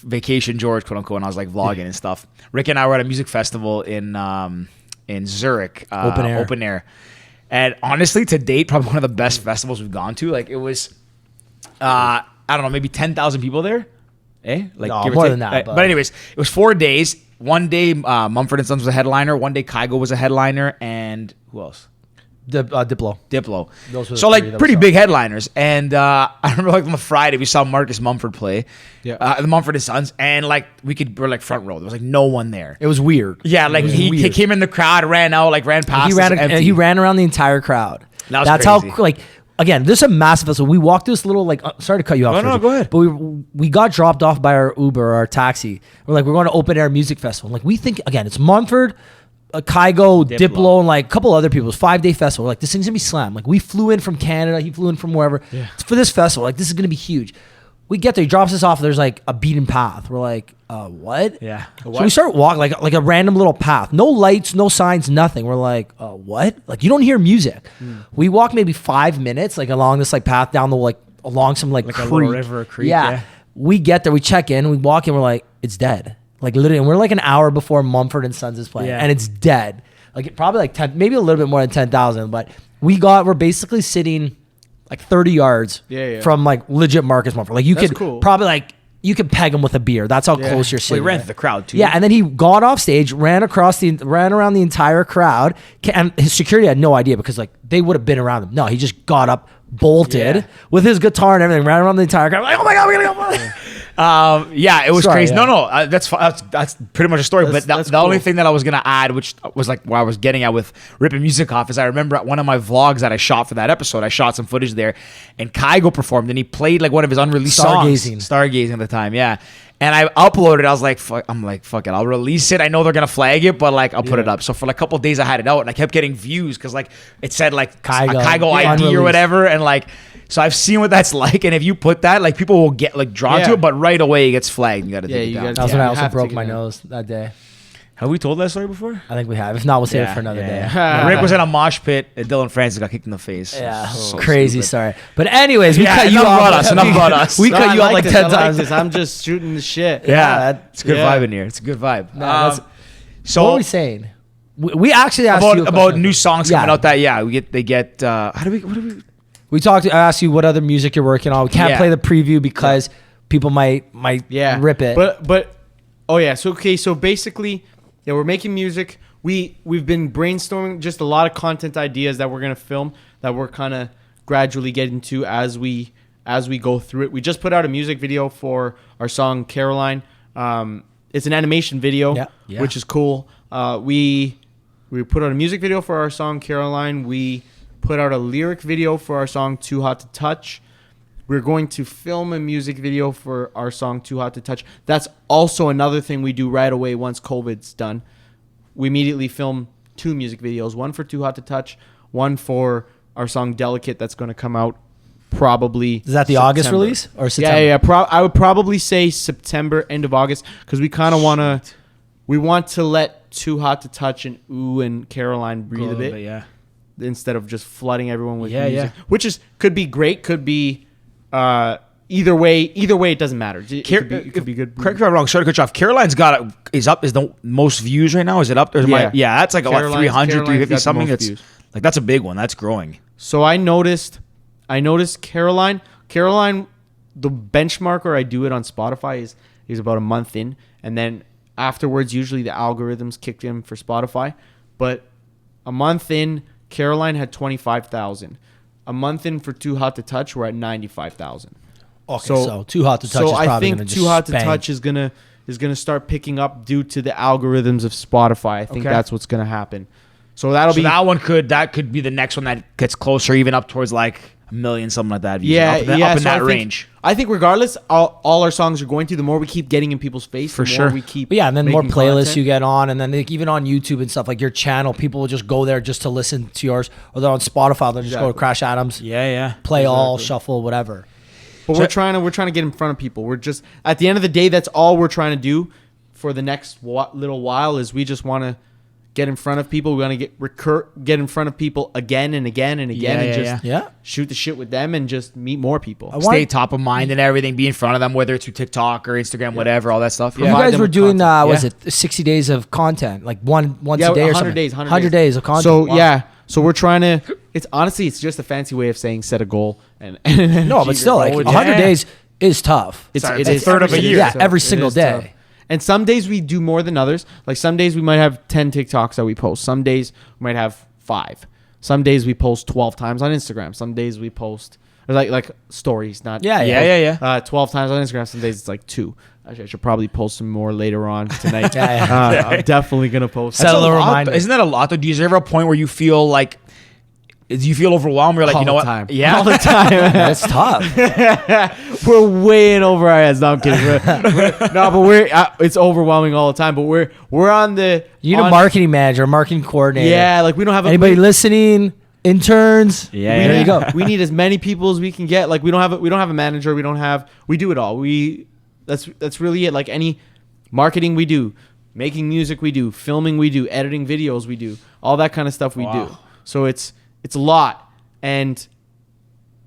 vacation George, quote unquote, and I was like vlogging and stuff. Rick and I were at a music festival in Zurich, open air, and honestly, to date, probably one of the best festivals we've gone to. Like it was, I don't know, maybe 10,000 people there. Like No, give or more take. than that, But but- anyways, it was 4 days. One day, Mumford and Sons was a headliner. One day, Kygo was a headliner, and who else? Diplo. Diplo. Those were the So three like that pretty we saw. big headliners. And I remember like on the Friday we saw Marcus Mumford play. Yeah. The Mumford and Sons, and like we're like front row. There was like no one there. It was weird. Yeah, like was he weird. came in the crowd, ran out, like ran past. He ran. us empty. He ran around the entire crowd. That was That's crazy. how like. Again, this is a massive festival. We walked this little like. Sorry to cut you off. No, Sergio, go ahead. But we got dropped off by our Uber or our taxi. We're like, we're going to open air music festival. Like we think again, it's Mumford, Kygo, Diplo, and like a couple other people. It's 5-day festival. We're like this thing's gonna be slam. Like we flew in from Canada. He flew in from wherever. It's for this festival. Like this is gonna be huge. We get there. He drops us off. There's like a beaten path. We're like, what? Yeah. So we start walking like a random little path. No lights, no signs, nothing. We're like, what? Like you don't hear music. We walk maybe 5 minutes like along this like path down the like along some like a creek. little river or creek, yeah. We get there, we check in, we walk in, we're like, it's dead. Like literally, and we're like an hour before Mumford and Sons is playing, Yeah. and it's dead. Like probably like 10, maybe a little bit more than 10,000. But we're basically sitting like 30 yards from like legit Marcus Mumford. Like you That's could cool. probably like you could peg him with a beer. That's how close you're Well, sitting. he ran there. through the crowd too. Yeah, and then he got off stage, ran around the entire crowd, and his security had no idea because like they would have been around him. No, he just got up, bolted with his guitar and everything, ran around the entire crowd. Like, oh my god, we're gonna go! Yeah, it was Sorry, crazy. yeah. No, that's pretty much a story. That's- But that's the only cool. thing that I was gonna add, which was like what I was getting at with ripping music off, is I remember at one of my vlogs that I shot for that episode, I shot some footage there, and Kygo performed, and he played like one of his unreleased Stargazing. songs, Stargazing at the time, yeah. And I uploaded it. I was like, fuck it. I'll release it. I know they're gonna flag it, but like I'll put it up. So for like a couple of days, I had it out, and I kept getting views because like it said like Kygo. a Kygo Yeah. ID or Unreleased. whatever, and like. So I've seen what that's like, and if you put that, like people will get like drawn to Yeah. it, but right away it gets flagged. You gotta Yeah, take it you down. gotta- That's Yeah, when I you also have to broke take my it down. nose that day. Have we told that story before? I think we have. If not, we'll save it for another day. Rick was in a mosh pit, and Dylan Francis got kicked in the face. Yeah, So crazy stupid. story. But anyways, we Yeah, cut you enough off. about us, enough about us. We No, cut I you off like like this, 10 I like times. this. I'm just shooting the shit. Yeah, that- it's a good yeah. vibe in here. It's a good vibe. that's- So what are we saying? We actually asked you a about question. new songs Yeah. coming out. They get. What do we? We talked. I asked you what other music you're working on. We can't Yeah. play the preview because people might rip it. But oh yeah. So basically, yeah, we're making music. We've been brainstorming just a lot of content ideas that we're gonna film that we're kind of gradually getting to as we go through it. We just put out a music video for our song Caroline. It's an animation video, Yeah. which is cool. We put out a music video for our song Caroline. We put out a lyric video for our song Too Hot to Touch. We're going to film a music video for our song Too Hot to Touch. That's also another thing we do right away once COVID's done. We immediately film 2 music videos, one for Too Hot to Touch, one for our song Delicate that's going to come out probably Is that the August release or September? Yeah. I would probably say September, end of August, because we kind of want to let Too Hot to Touch and Ooh and Caroline breathe a bit. Yeah. Instead of just flooding everyone with Yeah, music, yeah. which could be great, could be either way it doesn't matter. It could be good. Correct me if I'm wrong. Sorry to cut you off. Caroline's is the most views right now. Is it up? Or that's like Caroline's 300, got 350 the something. most It's views. like that's a big one. That's growing. So I noticed Caroline, the benchmarker I do it on Spotify is about a month in, and then afterwards usually the algorithms kicked in for Spotify. But a month in, Caroline had 25,000. A month in for Too Hot to Touch, we're at 95,000. Okay, so Too Hot to Touch is So probably I think gonna just Too Hot to bang. Touch is gonna start picking up due to the algorithms of Spotify. I think Okay. that's what's gonna happen. So that'll So be that could be the next one that gets closer, even up towards like 1 million, something like that. yeah, up in so that I think- range. I think regardless, all our songs are going to. The more we keep getting in people's face, For the sure. more we keep. But yeah, and then more making playlists content. you get on, and then even on YouTube and stuff like your channel, people will just go there just to listen to yours, or they're on Spotify, they'll just go to Exactly. Crash Adams, Yeah. play all, shuffle, whatever. But So- we're trying to get in front of people. We're just at the end of the day, that's all we're trying to do for the next little while. Is we just want to get in front of people. We want to get in front of people again and again and again, and just Yeah. shoot the shit with them and just meet more people. Stay top of mind and everything. Be in front of them, whether it's through TikTok or Instagram, whatever, all that stuff. You Yeah. Provide guys them were with doing, content. was it 60 days of content, like once Yeah, a day or 100 something? days, 100 100 days of content. So Wow. yeah, so we're trying to. It's honestly, it's just a fancy way of saying set a goal and No, but still, like 100 days is tough. It's it a is third of a every- year. Yeah, so every it single is day. tough. And some days we do more than others. Like some days we might have 10 TikToks that we post. Some days we might have 5. Some days we post 12 times on Instagram. Some days we post like stories, not Yeah. 12 times on Instagram. Some days it's like 2. Actually, I should probably post some more later on tonight. Yeah. I'm definitely gonna post. Set That's a little lot, reminder. Isn't that a lot though? Do you ever have a point where you feel like, do you feel overwhelmed? You're like, all you know the what? time. Yeah. all the time. That's tough. We're way in over our heads. No, I'm kidding. It's overwhelming all the time. But we're on the. You need a marketing manager, a marketing coordinator. Yeah, like we don't have Anybody listening? Interns? Yeah, There you go. We need as many people as we can get. Like we don't have a manager. We do it all. That's really it. Like any marketing we do, making music we do, filming we do, editing videos we do, all that kind of stuff we do. Wow. So it's a lot, and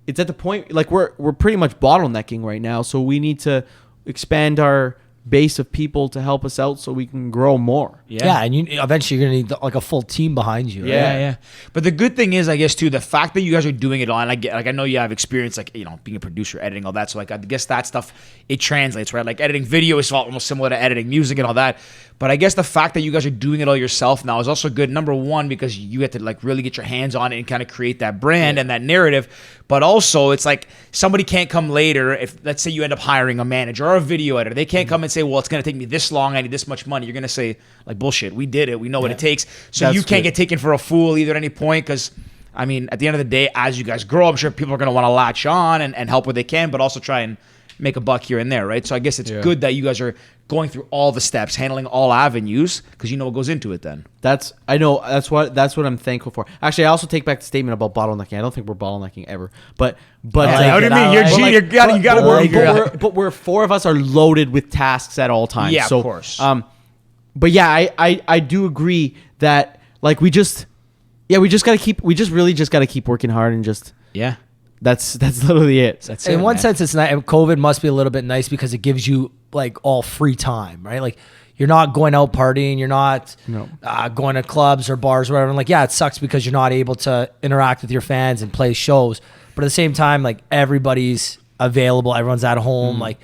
it's at the point like we're pretty much bottlenecking right now. So we need to expand our base of people to help us out so we can grow more. Yeah, and eventually you're going to need like a full team behind you. Right? Yeah. But the good thing is, I guess, too, the fact that you guys are doing it all, and I know you have experience, like, being a producer, editing, all that. So, like, I guess that stuff, it translates, right? Like, editing video is almost similar to editing music and all that. But I guess the fact that you guys are doing it all yourself now is also good. Number one, because you get to, like, really get your hands on it and kind of create that brand and that narrative. But also, it's like somebody can't come later if, let's say, you end up hiring a manager or a video editor. They can't come and say, well, it's going to take me this long. I need this much money. You're going to say, like, bullshit. We did it. We know what it takes. So That's you can't good. get taken for a fool either at any point because, I mean, at the end of the day, as you guys grow, I'm sure people are going to want to latch on and help where they can, but also try and make a buck here and there, right? So I guess it's good that you guys are going through all the steps, handling all avenues, because you know what goes into it then. That's what I'm thankful for. Actually, I also take back the statement about bottlenecking. I don't think we're bottlenecking ever. But Yeah, What do you mean? You're But G. You got to but work. we're 4 of us are loaded with tasks at all times. Yeah, of so, course. But yeah, I do agree that like we just really just gotta keep working hard and just Yeah. that's literally it. That's it, In one man. sense, it's nice. COVID must be a little bit nice because it gives you like all free time, right? Like you're not going out partying, you're not No. going to clubs or bars or whatever. And like, yeah, it sucks because you're not able to interact with your fans and play shows. But at the same time, like everybody's available, everyone's at home. Like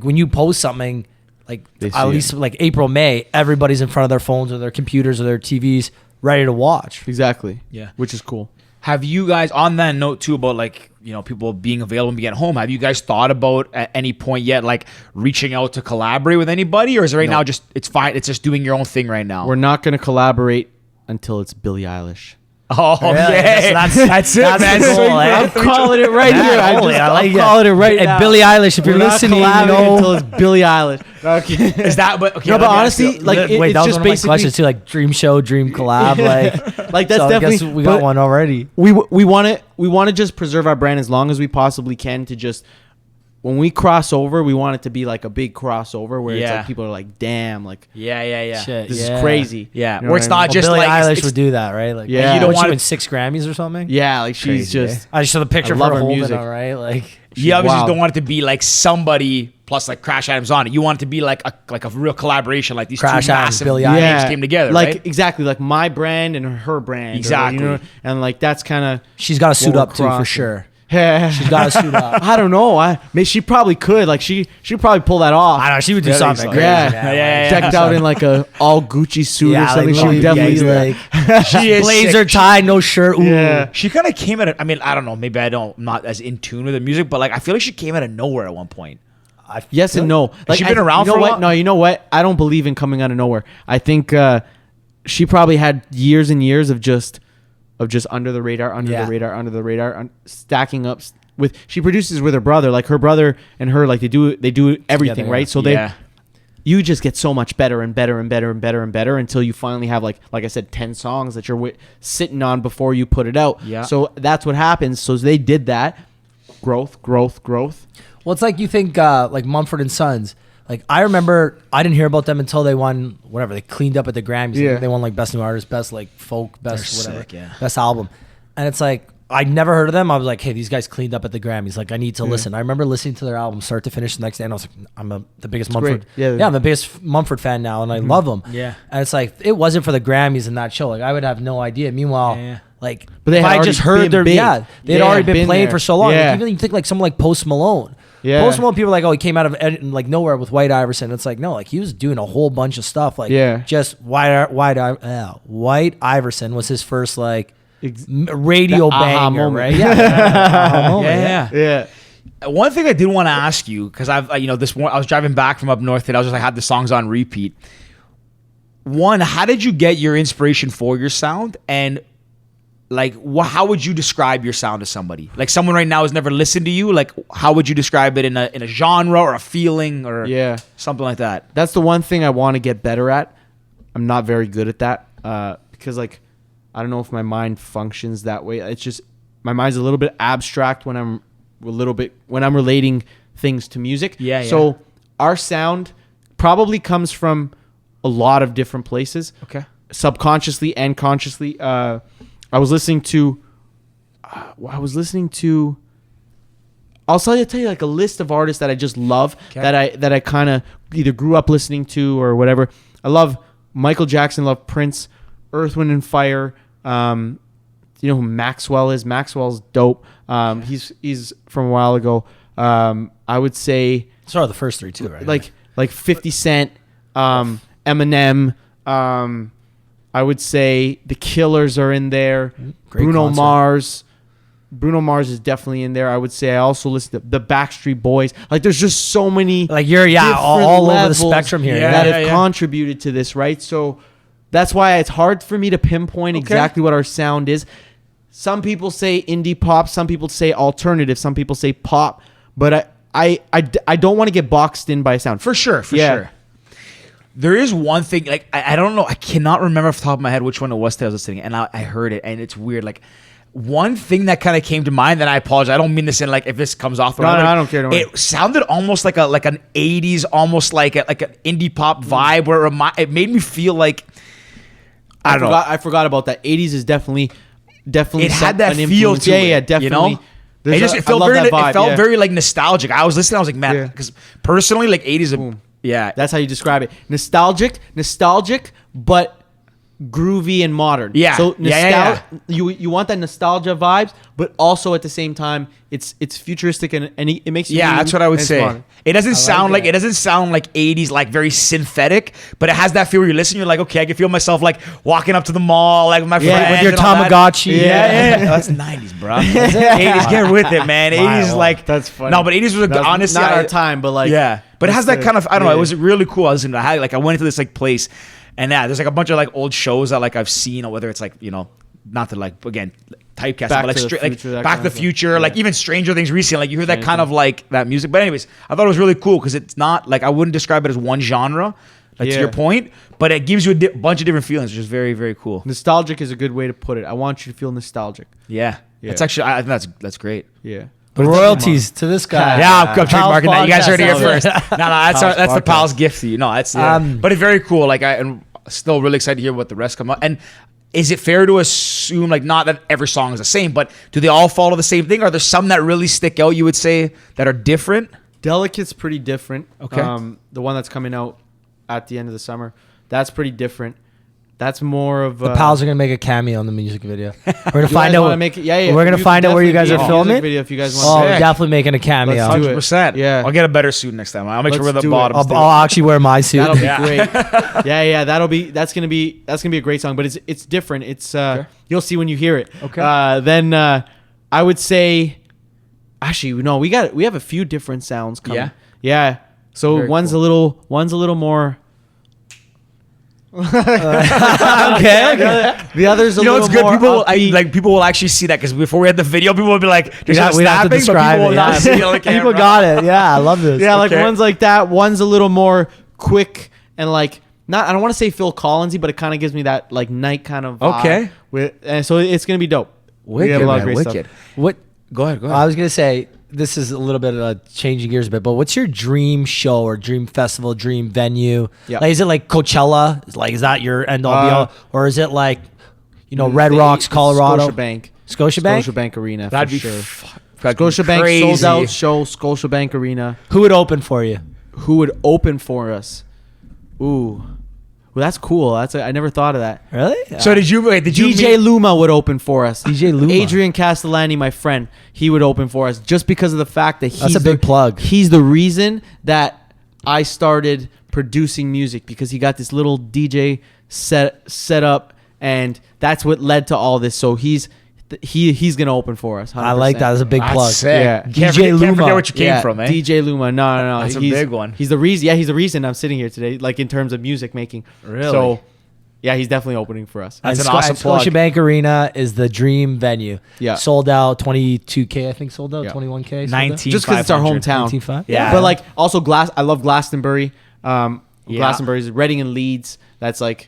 when you post something, like They see at least like April, May, everybody's in front of their phones or their computers or their TVs ready to watch. Exactly. Yeah. Which is cool. Have you guys, on that note too, about like, people being available and being at home, have you guys thought about at any point yet, like reaching out to collaborate with anybody, or is it right now just, it's fine, it's just doing your own thing right now? We're not going to collaborate until it's Billie Eilish. Oh, Really? yeah. That's it, that's man. the goal, So eh? I'm calling it right here. I like I'm calling it right and now. Billie Eilish, if you're We're not listening, collaborating until it's Billie Eilish. Okay. Is that, but okay. No, but let me ask honestly, you- like, wait, it's that was just one of my basically questions too, like dream show, dream collab, like that's so I guess definitely we got but one already. We want to just preserve our brand as long as we possibly can to just when we cross over, we want it to be like a big crossover where it's Yeah. like people are like, damn, like yeah. Shit, this yeah. is crazy. Yeah, You know where it's what I not mean? just Billie like Eilish it's- would do that, right? Like, Yeah. you You don't don't want wanna- win 6 Grammys or something. Yeah, like she's Crazy, just I just saw the picture I of love her her holding music. it, right? Like, You obviously wild. don't want it to be like somebody plus like Crash Adams on it. You want it to be like a real collaboration, like these Crash two Adams, massive Billie names Eilish. came together, like right? exactly like my brand and her brand, or, Exactly. and like that's kind of she's got to suit we're up too for crossing. sure. She's She's got to suit up. I don't know. She probably could. Like she'd probably pull that off. I don't know. She would do Yeah, something exactly. crazy. Yeah. Yeah. Decked out in like a all Gucci suit or something. She would definitely do that. like She is blazer sick. tie, no shirt. Ooh. Yeah. She kind of came I mean, I don't know. Maybe I'm not as in tune with the music, but like I feel like she came out of nowhere at one point. Yes and no. Like she been around you know for a what? while? No, you know what? I don't believe in coming out of nowhere. I think she probably had years and years of just under the radar, stacking up with. She produces with her brother. Like her brother and her, like they do everything, Together, right? yeah. So you just get so much better and better and better and better and better until you finally have like I said, 10 songs that you're sitting on before you put it out. Yeah. So that's what happens. So they did that. Growth. Well, it's like you think like Mumford and Sons. Like I remember, I didn't hear about them until they won whatever. They cleaned up at the Grammys. Yeah. They won like best new artist, best like folk, best They're whatever, sick, yeah. best album. And it's like I never heard of them. I was like, hey, these guys cleaned up at the Grammys. Like I need to listen. I remember listening to their album start to finish the next day, and I was like, I'm the biggest Mumford. great. Yeah, I'm the biggest Mumford fan now, and I love them. Yeah. And it's like it wasn't for the Grammys in that show. Like I would have no idea. Meanwhile, Yeah. like But they if had I just already heard their been big. they'd Yeah, already been been playing there. for so long. Yeah. Like, even you think like someone like Post Malone. Yeah. Post Malone, people are like, oh, he came out of like nowhere with White Iverson. It's like, no, like he was doing a whole bunch of stuff. Like, Yeah. just White Iverson was his first like Ex- radio the aha banger, moment. right? Yeah, aha moment, Yeah. Yeah. One thing I did want to ask you, because I've this morning I was driving back from up north and I was just like had the songs on repeat. One, how did you get your inspiration for your sound, and like how would you describe your sound to somebody? Like someone right now has never listened to you. Like how would you describe it in a genre or a feeling or Yeah. something like that? That's the one thing I want to get better at. I'm not very good at that because like I don't know if my mind functions that way. It's just my mind's a little bit abstract when I'm relating things to music. Yeah. So our sound probably comes from a lot of different places. Okay. Subconsciously and consciously. I was listening to. I'll tell you like a list of artists that I just love, that I kind of either grew up listening to or whatever. I love Michael Jackson, love Prince, Earth, Wind and Fire. You know who Maxwell is? Maxwell's dope. He's from a while ago. I would say Sort of the first three too, right? like 50 Cent, Eminem. I would say the Killers are in there. Great Bruno concert. Mars. Bruno Mars is definitely in there. I would say I also listen to the Backstreet Boys. Like there's just so many like you're different all over the levels spectrum here. Yeah. that have contributed to this, right? So that's why it's hard for me to pinpoint exactly what our sound is. Some people say indie pop, some people say alternative, some people say pop, but I don't want to get boxed in by a sound. For sure. Yeah. Sure. There is one thing, like, I don't know, I cannot remember off the top of my head which one it was that I was listening, and I heard it, and it's weird. Like, one thing that kind of came to mind, that I apologize, I don't mean this in, like, if this comes off the No, I don't care, don't worry. It sounded almost like an 80s, almost like an indie pop vibe, where it made me feel like, I don't know. I forgot about that. 80s is definitely It had that an feel influence. to it, Yeah, definitely. You know? It I felt love very, that vibe, it felt yeah. very like nostalgic. I was listening, I was like, man, Yeah. because personally, like 80s, Yeah. That's how you describe it. Nostalgic, but groovy and modern. Yeah. So Yeah. you want that nostalgia vibes, but also at the same time it's futuristic and it makes you Yeah, move that's what I would and it's say. modern. It doesn't sound like that. it doesn't sound like 80s, like very synthetic, but it has that feel where you listen, you're like, okay, I can feel myself like walking up to the mall, like with my friends. with your and all that. Tamagotchi. Yeah. That's 90s, bro. 80s, get with it, man. 80s is like That's funny. No, but 80s was That's honestly not I- our time, but like yeah, but it has that that's kind of I don't know. yeah. It was really cool. I went into this like place, and yeah, there's like a bunch of like old shows that like I've seen, or whether it's like not to like again typecast, Back but like to the straight like Future, that Back kind to of the stuff. Future, like Yeah. even Stranger Things recently. Like you hear that Stranger kind of like that music. But anyways, I thought it was really cool because it's not like I wouldn't describe it as one genre, like to Yeah. your point, but it gives you a bunch of different feelings, which is very very cool. nostalgic is a good way to put it. I want you to feel nostalgic. Yeah, Yeah. it's actually I think that's great. Yeah. The royalties to this guy. Yeah, I'm Pals trademarking that. You guys heard it here podcast. first. No, that's Pals the podcast. Pal's gift to you. No, that's but it's very cool. Like and still really excited to hear what the rest come up. And is it fair to assume like not that every song is the same, but do they all follow the same thing? Are there some that really stick out? You would say that are different? Delicate's pretty different. Okay. The one that's coming out at the end of the summer, that's pretty different. That's more of The pals are gonna make a cameo in the music video. We're gonna You find guys out. wanna make it? Yeah. We're gonna You find out where you guys definitely are be in a music filming. Video if you guys Oh, want. we're Sick. definitely making a cameo. Let's do it. 100%. Yeah. I'll get a better suit next time. I'll make sure Let's we're do the it. bottom. I'll actually wear my suit. That'll be Yeah. great. Yeah. That's gonna be a great song, but it's different. It's you'll see when you hear it. Okay. Then I would say, actually no, we have a few different sounds coming. Yeah? Yeah. So Very one's cool. a little more. Okay. The other's a You know little what's good? more upbeat. People will actually see that because before we had the video, people would be like, We'd have to describe people it. will not Yeah. see it on the camera. People got it. Yeah, I love this. Yeah, like Okay. one's like that. One's a little more quick and like not. I don't want to say Phil Collinsy, but it kind of gives me that like night kind of vibe. Okay. And so it's gonna be dope. We have Wicked, a lot of man, great wicked. stuff. What Go ahead. I was gonna say, this is a little bit of changing gears a bit, but what's your dream show or dream festival, dream venue? Yeah. Like, is it like Coachella? Is that your end all be all, or is it like, Red Rocks, Colorado, Scotiabank. Scotiabank? Scotiabank Arena. That'd for be sure. Scotiabank Scotiabank sold out show. Scotiabank Arena. Who would open for you? Who would open for us? Ooh, well that's cool. I never thought of that. Really? So did you DJ meet- Luma would open for us. DJ Luma. Adrian Castellani, my friend, he would open for us just because of the fact that he's a big plug. He's the reason that I started producing music because he got this little DJ set up, and that's what led to all this. So he's gonna open for us. 100%. I like that. That's a big That's plug. sick. Yeah. Can't DJ forget Luma. where you came from, eh? DJ Luma. No. That's a he's big one. He's the reason. Yeah, he's the reason I'm sitting here today. Like in terms of music making. Really? So, yeah, he's definitely opening for us. That's And an awesome plug. Scotiabank Arena is the dream venue. Yeah. Sold out 22K, I think sold out. Yeah. 21K. sold out? 19. Just because it's our 500. hometown. 19.5? Yeah. But like also I love Glastonbury. Yeah. Glastonbury's Reading and Leeds. That's a dream.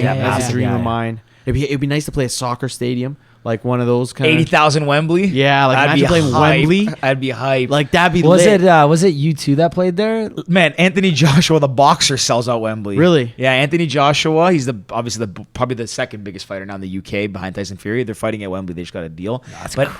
yeah, That's yeah, a dream yeah, of yeah. mine. It'd be nice to play a soccer stadium, like one of those kind 80,000 Wembley. Yeah, like That'd imagine be playing hype. Wembley. I'd be hype. Like that'd be Was lit. was it you two that played there? Man, Anthony Joshua, the boxer, sells out Wembley. Really? Yeah, Anthony Joshua. He's obviously probably the second biggest fighter now in the UK behind Tyson Fury. They're fighting at Wembley. They just got a deal. But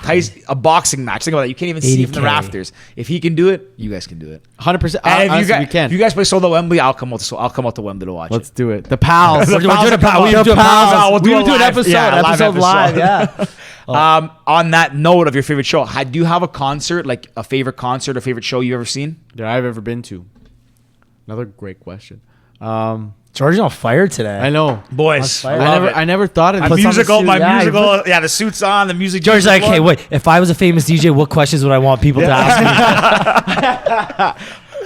a boxing match. Think about that. You can't even see it from the 80K. rafters. If he can do it, you guys can do it. 100%. And Honestly, we can. if you guys play sold out Wembley, I'll come out to Wembley to watch Let's it. do it. The pals. The We're pals doing a will come pal- out. we do a The pals. pals, we'll We do would a do an live- episode. yeah, live Episode live. episode. Yeah. On that note of your favorite show, do you have a concert, like a favorite concert or favorite show you've ever seen? that I've ever been to? Another great question. George's on fire today. I know. Boys, fire. I never thought of My Puts this. on the musical, suit. my Yeah, he musical, yeah, the suit's on, the music. George's like, on. hey, wait. If I was a famous DJ, what questions would I want people to ask me?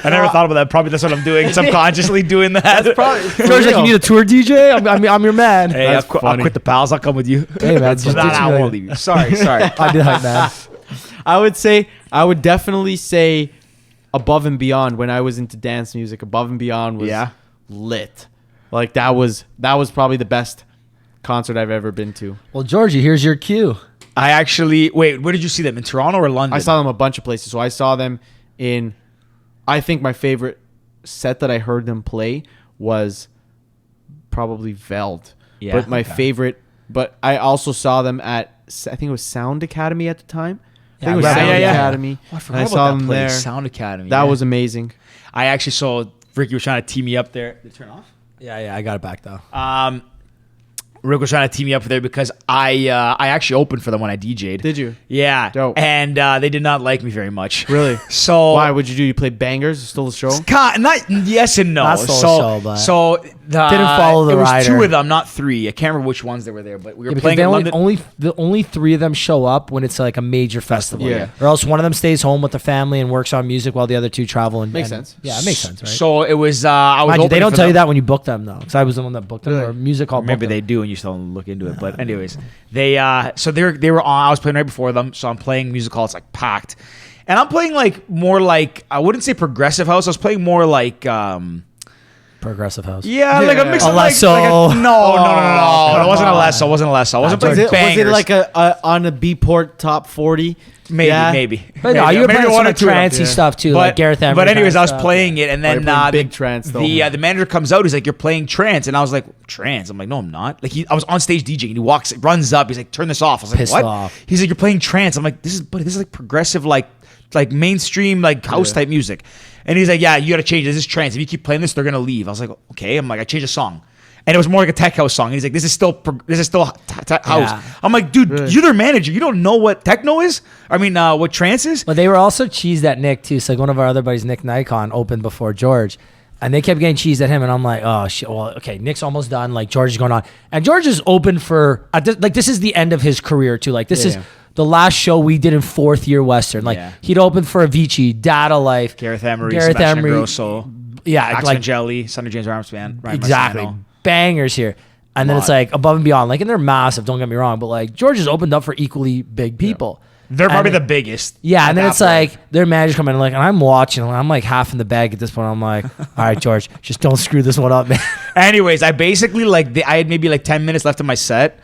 I never thought about that. Probably that's what I'm doing, subconsciously doing that. George's like, you need a tour DJ? I'm your man. Hey, That's I'll funny. quit the pals. I'll come with you. Hey, man, just Nah, ditch me I later. won't leave you. Sorry. I did hype, man. I would definitely say Above and Beyond. When I was into dance music, Above and Beyond was Yeah. lit. Like that was probably the best concert I've ever been to. Well, Georgie, here's your cue. I actually wait. Where did you see them? In Toronto or London? I saw them a bunch of places. So I saw them in. I think my favorite set that I heard them play was probably Veld. Yeah, But my okay. favorite. But I also saw them at. I think it was Sound Academy at the time. I think it was Yeah, Sound yeah. Academy. Oh, I and forgot I about saw that them place, there. Sound Academy. That yeah. was amazing. I actually saw Ricky was trying to tee me up there. Did it turn off? Yeah, I got it back though. Rick was trying to tee me up there because I actually opened for them when I DJ'd. Did you? Yeah. Dope. And they did not like me very much. Really? So Why? What'd you do? You played bangers? Stole the show? Not yes and no. Not stole the show, but didn't follow the it was rider. 2 of them, not 3. I can't remember which ones they were there, but we were Yeah, playing because in they London. only 3 of them show up when it's like a major festival. Yeah. Or else one of them stays home with the family and works on music while the other 2 travel. And Makes and- sense. Yeah, it makes sense, right? So it was. I was. Mind you, they opening don't for tell you them. that when you book them though, because I was the one that booked them. Or music hall. Maybe booked they them. do, and you still don't look into it. But anyways, they were on. I was playing right before them, so I'm playing music hall. It's like packed, and I'm playing like more like I wouldn't say progressive house. I was playing more like Progressive house. like a mix of Alesso. no. It wasn't Alesso. It wasn't Alesso. I wasn't Was playing it bangers. like a on a Beatport top 40? Maybe. But no, you were Maybe playing one some or two of them. trancey stuff too, like Gareth Emery. But anyways, kind I of was stuff. playing it, and you're then playing big trance, though. the manager comes out. He's like, "You're playing trance," and I was like, "Trance?" I'm like, "No, I'm not." Like I was on stage DJing, and he runs up. He's like, "Turn this off." I was like, Pissed "What?" off. He's like, "You're playing trance." I'm like, "This is like progressive, like mainstream, like house type music." And he's like, "Yeah, you got to change. This is trance. If you keep playing this, they're gonna leave." I was like, "Okay." I'm like, I changed a song. And it was more like a tech house song. And he's like, "This is still house." Yeah. I'm like, "Dude, you're their manager. You don't know what techno is? I mean, what trance is?" But they were also cheesed at Nick too. So like one of our other buddies, Nick Nikon, opened before George, and they kept getting cheesed at him. And I'm like, oh shit. Well, okay, Nick's almost done. Like George is going on, and George is open for like this is the end of his career too. Like this is the last show we did in 4th year Western. Like he'd open for Avicii, Data Life, Gareth Emery, Sebastian Grosso, yeah, Max like Vangelli, Sunday James Armstrong, Ryan exactly Marciano. bangers here. And then it's like above and beyond. Like, and they're massive. Don't get me wrong, but like George has opened up for equally big people. They're probably And- the biggest. Yeah, at and then that it's point. like their manager coming in, like, and I'm watching, and I'm like half in the bag at this point. I'm like, all right, George, just don't screw this one up, man. Anyways, I basically I had maybe like 10 minutes left in my set,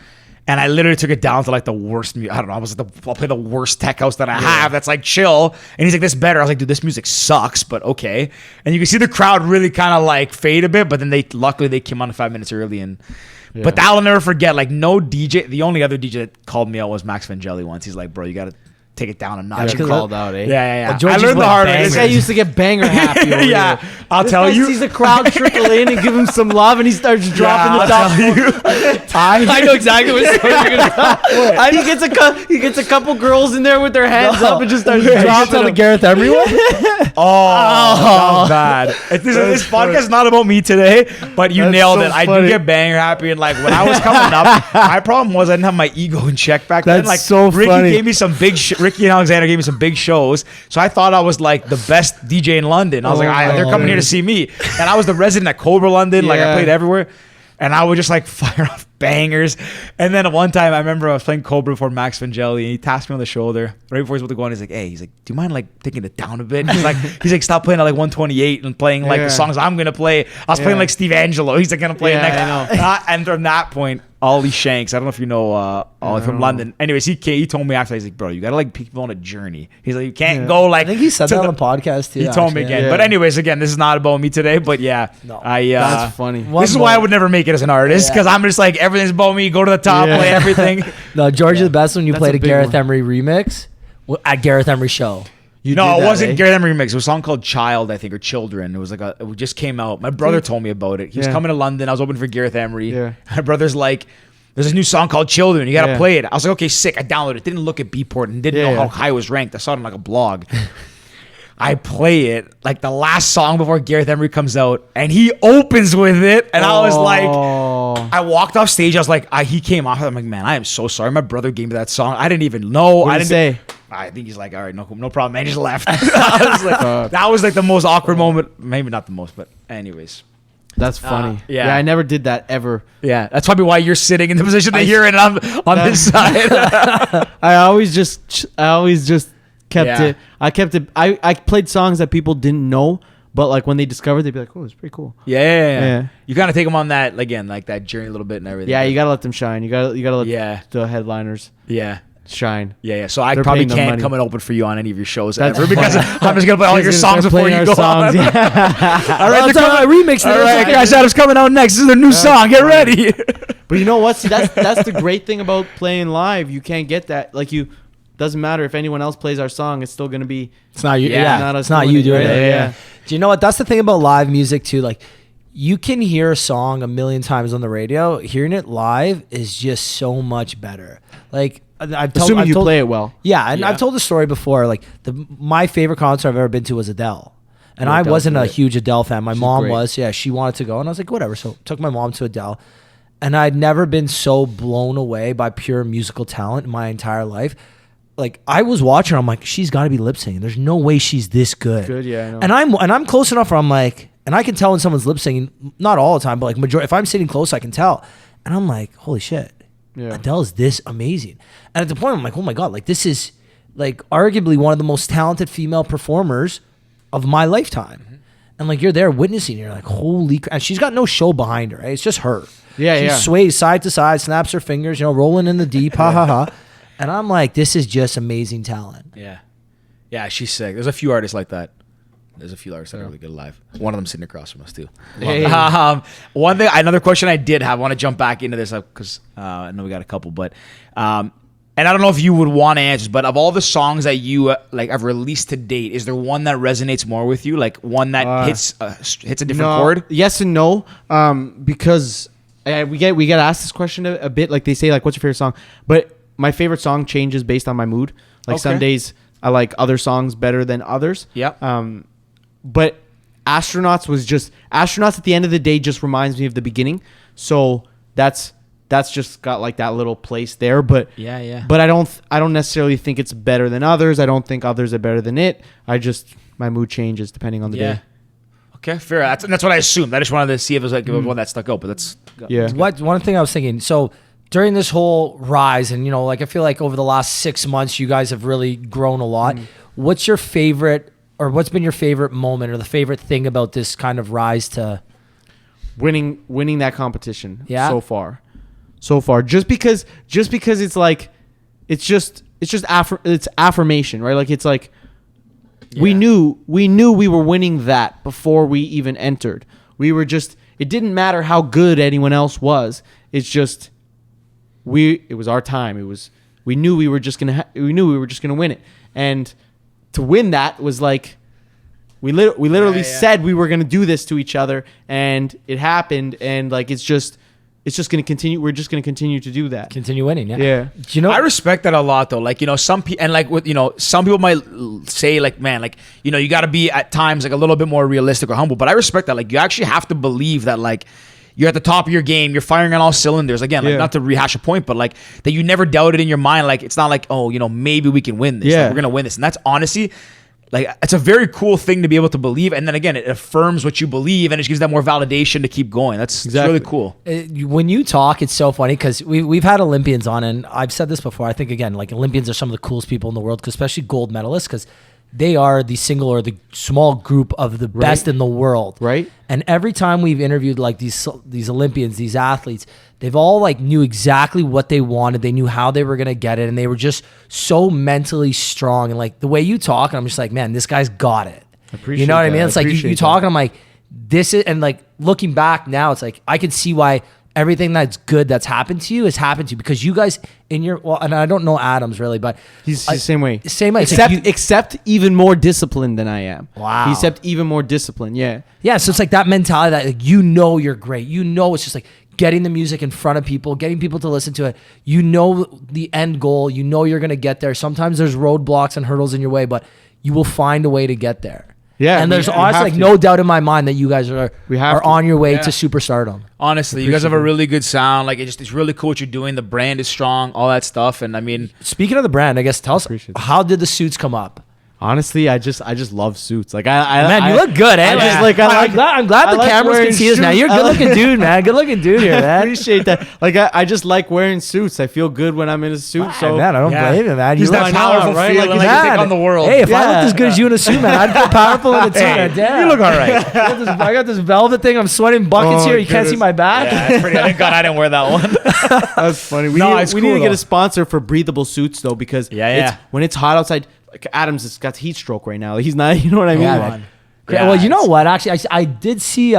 and I literally took it down to like the worst. I don't know. I was like, I'll play the worst tech house that I have. That's like chill. And he's like, "This is better." I was like, "Dude, this music sucks, but okay." And you can see the crowd really kind of like fade a bit, but then luckily they came on 5 minutes early and. Yeah. But I'll never forget. Like no DJ. The only other DJ that called me out was Max Vangelli once. He's like, "Bro, you got to take it down a notch." You called out, eh? Yeah. Well, George I just learned the went hard way. bangers. This guy used to get banger happy over Yeah, here. I'll This tell guy you. sees the crowd trickle in and give him some love, and he starts dropping the top. I know exactly what story you're gonna tell. And he gets a couple girls in there with their hands up and just starts Dropped dropping on the them. Gareth Emery one? Oh, that was bad. This podcast is not about me today, but you That's nailed so it. I funny. do get banger happy, and like when I was coming up, my problem was I didn't have my ego in check back then. That's Like so Ricky funny. gave me some big. Ricky and Alexander gave me some big shows, so I thought I was like the best DJ in London. I was Oh like, my they're coming here to Lord. see me, and I was the resident at Cobra London. Like I Yeah. played everywhere. And I would just like fire off bangers. And then at one time, I remember I was playing Cobra before Max Vangelli, and he tapped me on the shoulder right before he was about to go on. He's like, "Hey," he's like, "Do you mind like taking it down a bit?" He's like, "Stop playing at like 128 and playing like Yeah. the songs I'm gonna play." I was playing Yeah. like Steve Angelo. He's like gonna play Yeah, next. I know. And from that point, Ollie Shanks. I don't know if you know Ollie from London. Anyways, he told me after, he's like, "Bro, you gotta like take people on a journey." He's like, "You can't go like." I think he said to that the- on the podcast too. He told me actually. again. Yeah. But anyways, again, this is not about me today. But yeah, No. That's funny. One this is why I more. would never make it as an artist, because I'm just like everything's about me. Go to the top, Yeah. play everything. No, George is the best when you That's played a a big Gareth one. Emery remix at Gareth Emery show. You No, did it that, wasn't eh? Gareth Emery remix. It was a song called "Child," I think, or "Children." It was like it just came out. My brother told me about it. He was Yeah. coming to London. I was opening for Gareth Emery. Yeah. My brother's like, "There's this new song called Children. You gotta Yeah. play it." I was like, "Okay, sick." I downloaded it. Didn't look at Beatport and didn't Yeah, know how yeah. high it was ranked. I saw it on like a blog. I play it like the last song before Gareth Emery comes out, and he opens with it, and I was like. Oh. I walked off stage. I was like, he came off. I'm like, "Man, I am so sorry. My brother gave me that song. I didn't even know." What I did didn't he say? I think he's like, "All right, no problem." And he just left. I was like, that was like the most awkward moment. Maybe not the most, but anyways. That's funny. yeah. I never did that ever. Yeah, that's probably why you're sitting in the position that you're in. I'm on this side. I always just kept Yeah. it. I played songs that people didn't know, but like when they discovered, they'd be like, "Oh, it's pretty cool." Yeah. Yeah. You kind of take them on that again, like that journey a little bit and everything. Yeah, you gotta let them shine. You gotta let Yeah. the headliners Yeah. shine. Yeah. So I They're probably paying them can't money. come and open for you on any of your shows That's ever because fine. I'm just gonna play all your He's gonna songs start before playing you our go on. songs. Yeah. All right, I'll they're tell coming- my remix. All in a right, second. Crash Adam's coming out next. This is their new song. Get ready. But you know what? See, that's the great thing about playing live. You can't get that. Like doesn't matter if anyone else plays our song. It's still gonna be. It's not you. Yeah, Yeah, not us it's not doing you it, doing right? it. Yeah. Do you know what? That's the thing about live music too. Like, you can hear a song a million times on the radio. Hearing it live is just so much better. Like, Assuming you play it well. Yeah, and I've told the story before. Like, my favorite concert I've ever been to was Adele. And I Adele's wasn't a great. huge Adele fan. My mom great. was. Yeah, she wanted to go. And I was like, whatever. So took my mom to Adele. And I'd never been so blown away by pure musical talent in my entire life. Like, I was watching her, I'm like, she's got to be lip syncing. There's no way she's this good. Good, yeah, I know. And I'm close enough where I'm like, and I can tell when someone's lip syncing, not all the time, but like majority. If I'm sitting close, I can tell. And I'm like, holy shit, Yeah. Adele is this amazing. And at the point, I'm like, oh my god, like this is like arguably one of the most talented female performers of my lifetime. Mm-hmm. And like, you're there witnessing, you're like, holy crap. And she's got no show behind her, right? It's just her. Yeah, she yeah. sways side to side, snaps her fingers, rolling in the deep, ha ha ha. And I'm like, this is just amazing talent. Yeah. Yeah, she's sick. There's a few artists like that. There's a few artists that are really good live. One of them sitting across from us too. Hey. One thing, another question I did have. I want to jump back into this because I know we got a couple, but and I don't know if you would want to answer, but of all the songs that you like have released to date, is there one that resonates more with you? Like one that hits a different chord? Yes and no. Because we get asked this question a bit. Like they say, like, what's your favorite song? But my favorite song changes based on my mood. Like some days I like other songs better than others. Yep. But Astronauts at the end of the day just reminds me of the beginning. So that's just got like that little place there. But Yeah. But I don't necessarily think it's better than others. I don't think others are better than it. My mood changes depending on the day. Okay, fair. That's what I assumed. I just wanted to see if it was like one that stuck out, but that's Yeah. One thing I was thinking, so during this whole rise, and like I feel like over the last 6 months, you guys have really grown a lot. What's your favorite, or what's been your favorite moment, or the favorite thing about this kind of rise to Winning that competition. Yeah. So far. Just because it's like it's affirmation, right? Like it's like we knew we were winning that before we even entered. It didn't matter how good anyone else was. It's just it was our time. We knew we were just gonna win it, and to win that was like we literally said we were gonna do this to each other, and it happened, and like it's just gonna continue. We're just gonna continue to do that. continue winning? Yeah. Yeah. Do I respect that a lot, though. Like, some people, and like with, some people might say, like, man, like, you got to be at times like a little bit more realistic or humble. But I respect that. Like, you actually have to believe that, like, you're at the top of your game. You're firing on all cylinders. Again, like, Yeah. not to rehash a point, but like that you never doubted in your mind. Like, it's not like, oh, maybe we can win this. Yeah. Like, we're gonna win this, and that's honestly. Like, it's a very cool thing to be able to believe. And then again, it affirms what you believe, and it gives that more validation to keep going. That's it's really cool. When you talk, it's so funny because we've had Olympians on, and I've said this before. I think, again, like Olympians are some of the coolest people in the world, especially gold medalists, because they are the single or the small group of the best in the world. Right. And every time we've interviewed like these Olympians, these athletes, they've all like knew exactly what they wanted. They knew how they were going to get it. And they were just so mentally strong. And like the way you talk, and I'm just like, man, this guy's got it. Appreciate You know what I that. mean? I It's like you appreciate talk, that. and I'm like, this is, and like looking back now, it's like, I can see why everything that's good that's happened to you has happened to you, because you guys and I don't know Adams really, but He's the same way. Same way. It's like Except even more disciplined than I am. Wow. Except even more disciplined. Yeah. yeah, so it's like that mentality that like, you're great. It's just like getting the music in front of people, getting people to listen to it. The end goal. You're going to get there. Sometimes there's roadblocks and hurdles in your way, but you will find a way to get there. Yeah, and there's we honestly have like to. no doubt in my mind that you guys are have to. on your way Yeah. to superstardom. Honestly, you guys have a really good sound. Like, it's really cool what you're doing. The brand is strong, all that stuff. And I mean, Speaking of the brand, I guess tell us, Appreciate that. how did the suits come up? Honestly, I just love suits. Like Man, you look good, eh? I just I'm glad I the like cameras can wearing see us now. suits. You're a good looking dude, man. Good looking dude here, I man. appreciate that. Like I just like wearing suits. I feel good when I'm in a suit. So man, I don't Yeah. blame you, man. He's You that look powerful right? feeling, Like, like, you take on the world. Hey, if I looked Yeah. as good as you in a suit, man, I'd feel powerful in a suit. man. Damn. You look all right. I got this velvet thing. I'm sweating buckets Oh, here. You can't see goodness. my back. Yeah, that's pretty. Thank God I didn't wear that one. that's funny. We No, need, it's we cool, need to get though. a sponsor for breathable suits though, because Yeah. when it's hot outside. Like Adams has got heat stroke right now. He's not. You know what I mean? Yeah, Come man. on. Great. Yeah, Well, you know it's- what? Actually, I did see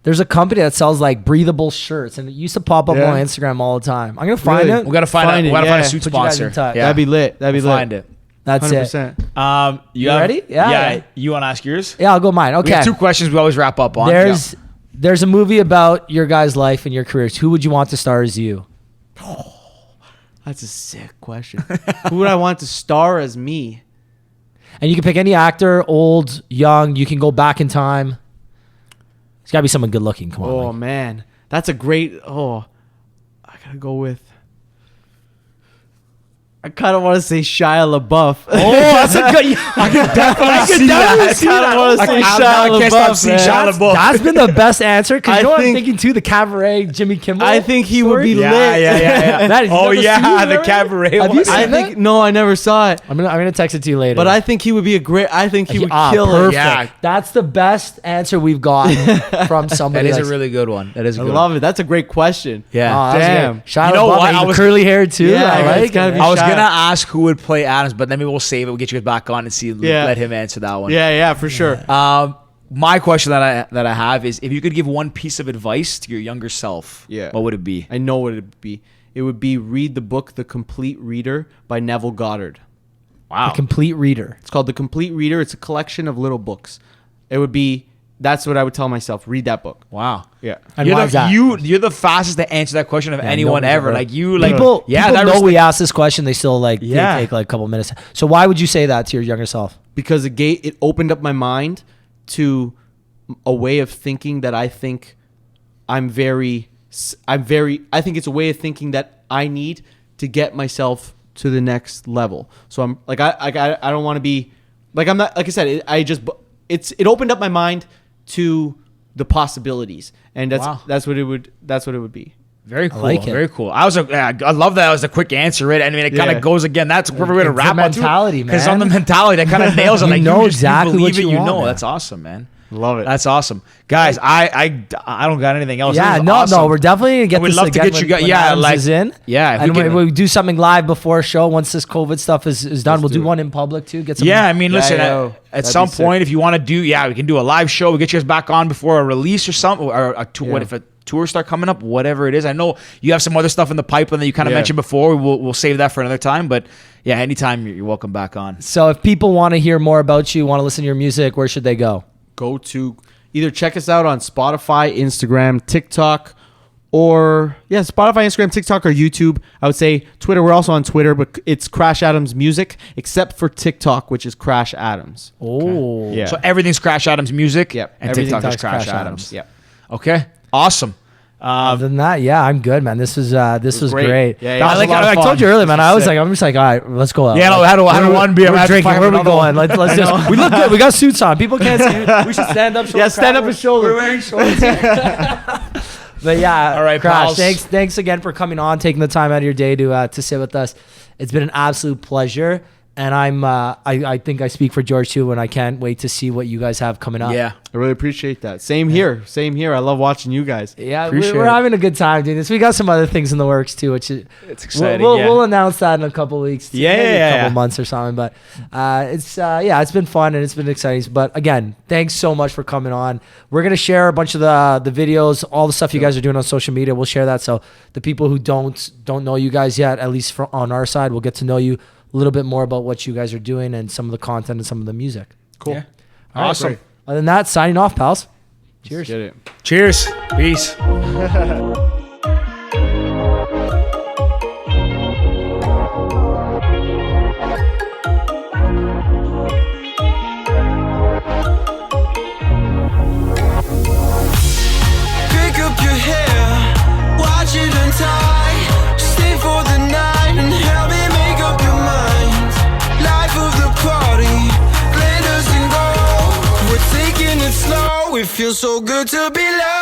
There's a company that sells like breathable shirts, and it used to pop up Yeah. on Instagram all the time. I'm gonna find Really? it. We gotta find Find out. it, We gotta find a yeah. suit Put you guys sponsor. in touch. Yeah. That'd be lit. That'd be We'll lit. find it. That's 100%. it. You ready? Yeah. You want to ask yours? Yeah, I'll go mine. We Okay. have 2 questions we always wrap up on. There's a movie about your guys' life and your careers. Who would you want to star as you? That's a sick question. Who would I want to star as me? And you can pick any actor, old, young. You can go back in time. It's gotta be someone good looking. Come on. Oh like- man, that's a great. I gotta go with. I kind of want to say Shia LaBeouf. Oh, that's a good. I could definitely see that. I kind of want to say Shia I can't stop LaBeouf. seeing man. Shia LaBeouf. That's been the best answer because I you know what I'm think- thinking too. The cabaret, Jimmy Kimmel. I think he would be story? lit. Yeah. That is- Oh you've never seen yeah, it the already? cabaret. Have you one. seen I that? think no, I never saw it. I'm gonna text it to you later. But I think he would be a great. I think he would kill perfect. it. Yeah. That's the best answer we've got from That somebody. is a like- really good one. That is a I good love it. That's a great question. Yeah. Oh, that's Damn. good. Shia You know LaBeouf, what? and I the was- curly hair too. Yeah, I it's like gotta it, be man. I was Shia. gonna ask who would play Adams, but then maybe we'll save it. We'll get you guys back on and see. Yeah. Let him answer that one. Yeah, for sure. My question that I have is, if you could give one piece of advice to your younger self, Yeah. what would it be? I know what it would be. It would be read the book The Complete Reader by Neville Goddard. Wow. A complete reader. It's called The Complete Reader. It's a collection of little books. It would be. That's what I would tell myself. Read that book. Wow. Yeah. And You're why the, is that? you're the fastest to answer that question of anyone nobody's ever. ever- Like you, like People that know was we asked this question. They still like Yeah. they take like a couple minutes. So why would you say that to your younger self? Because it opened up my mind to a way of thinking that I think I think it's a way of thinking that I need to get myself to the next level. So I'm like I don't want to be like I'm not like I said it opened up my mind to the possibilities, and that's what it would be. very cool. like it. Very cool. I love that. It was a quick answer, right? I mean, it kind Yeah. of goes again. That's a perfect way to It's wrap the up mentality, Because on the man. mentality, that kind of nails it. You Like know just exactly believe what it, you you want, know. man. That's awesome, man. Love it. That's awesome, guys. I don't got anything else. Yeah, This is no, awesome. we're definitely gonna get I would this love to again get you when- guys. when Yeah, Adams like is in. Yeah, if And we can- we do something live before a show once this COVID stuff is done. We'll do do it. one in public too. Get some. Yeah, I mean, listen. yo, At that'd some be sick. point, if you want to do, we can do a live show. We'll get you guys back on before a release or something, or a tour. What if a tour start coming up? Whatever it is, I know you have some other stuff in the pipeline that you kind of Yeah. mentioned before. We'll save that for another time. But yeah, anytime you're welcome back on. So if people want to hear more about you, want to listen to your music, where should they go? Go to either check us out on Spotify, Instagram, TikTok, or Spotify, Instagram, TikTok, or YouTube. I would say Twitter. We're also on Twitter, but it's Crash Adams Music, except for TikTok, which is Crash Adams. Oh, Yeah. So everything's Crash Adams music. Yep. And Everything TikTok is talks Crash Adams. Yep. Okay. Awesome. Other than that, I'm good, man. This was great. great. Yeah, I, it was like, a lot of I told fun. you earlier, man. This was I'm just like, all right, let's go out. Yeah, no, Like, I had one beer. I We're had to drinking. find Where are we another going? one. Let's just. We look good. We got suits on. People can't see. We should stand up. Yeah, stand up and shoulder. We're wearing shorts. But yeah, All right, Crash. pals. Thanks again for coming on, taking the time out of your day to sit with us. It's been an absolute pleasure, and I think I speak for George too when I can't wait to see what you guys have coming up. Yeah. I really appreciate that. Same here. I love watching you guys. Yeah, Appreciate we're it. having a good time doing this. We got some other things in the works too, which is It's exciting. We'll announce that in a couple weeks, Yeah, maybe a yeah, couple yeah. months or something. But it's been fun and it's been exciting. But again, thanks so much for coming on. We're gonna share a bunch of the videos, all the stuff you guys are doing on social media. We'll share that so the people who don't know you guys yet, at least on our side, will get to know you a little bit more about what you guys are doing and some of the content and some of the music. Cool. Yeah. All right, Awesome. great. Other than that, signing off, pals. Cheers. Get it. Cheers. Peace. Pick up your hair, watch it untie. Stay for the night and help me make up your mind. Life of the party, glitters and gold. We're taking it slow, it feels so good to be loved.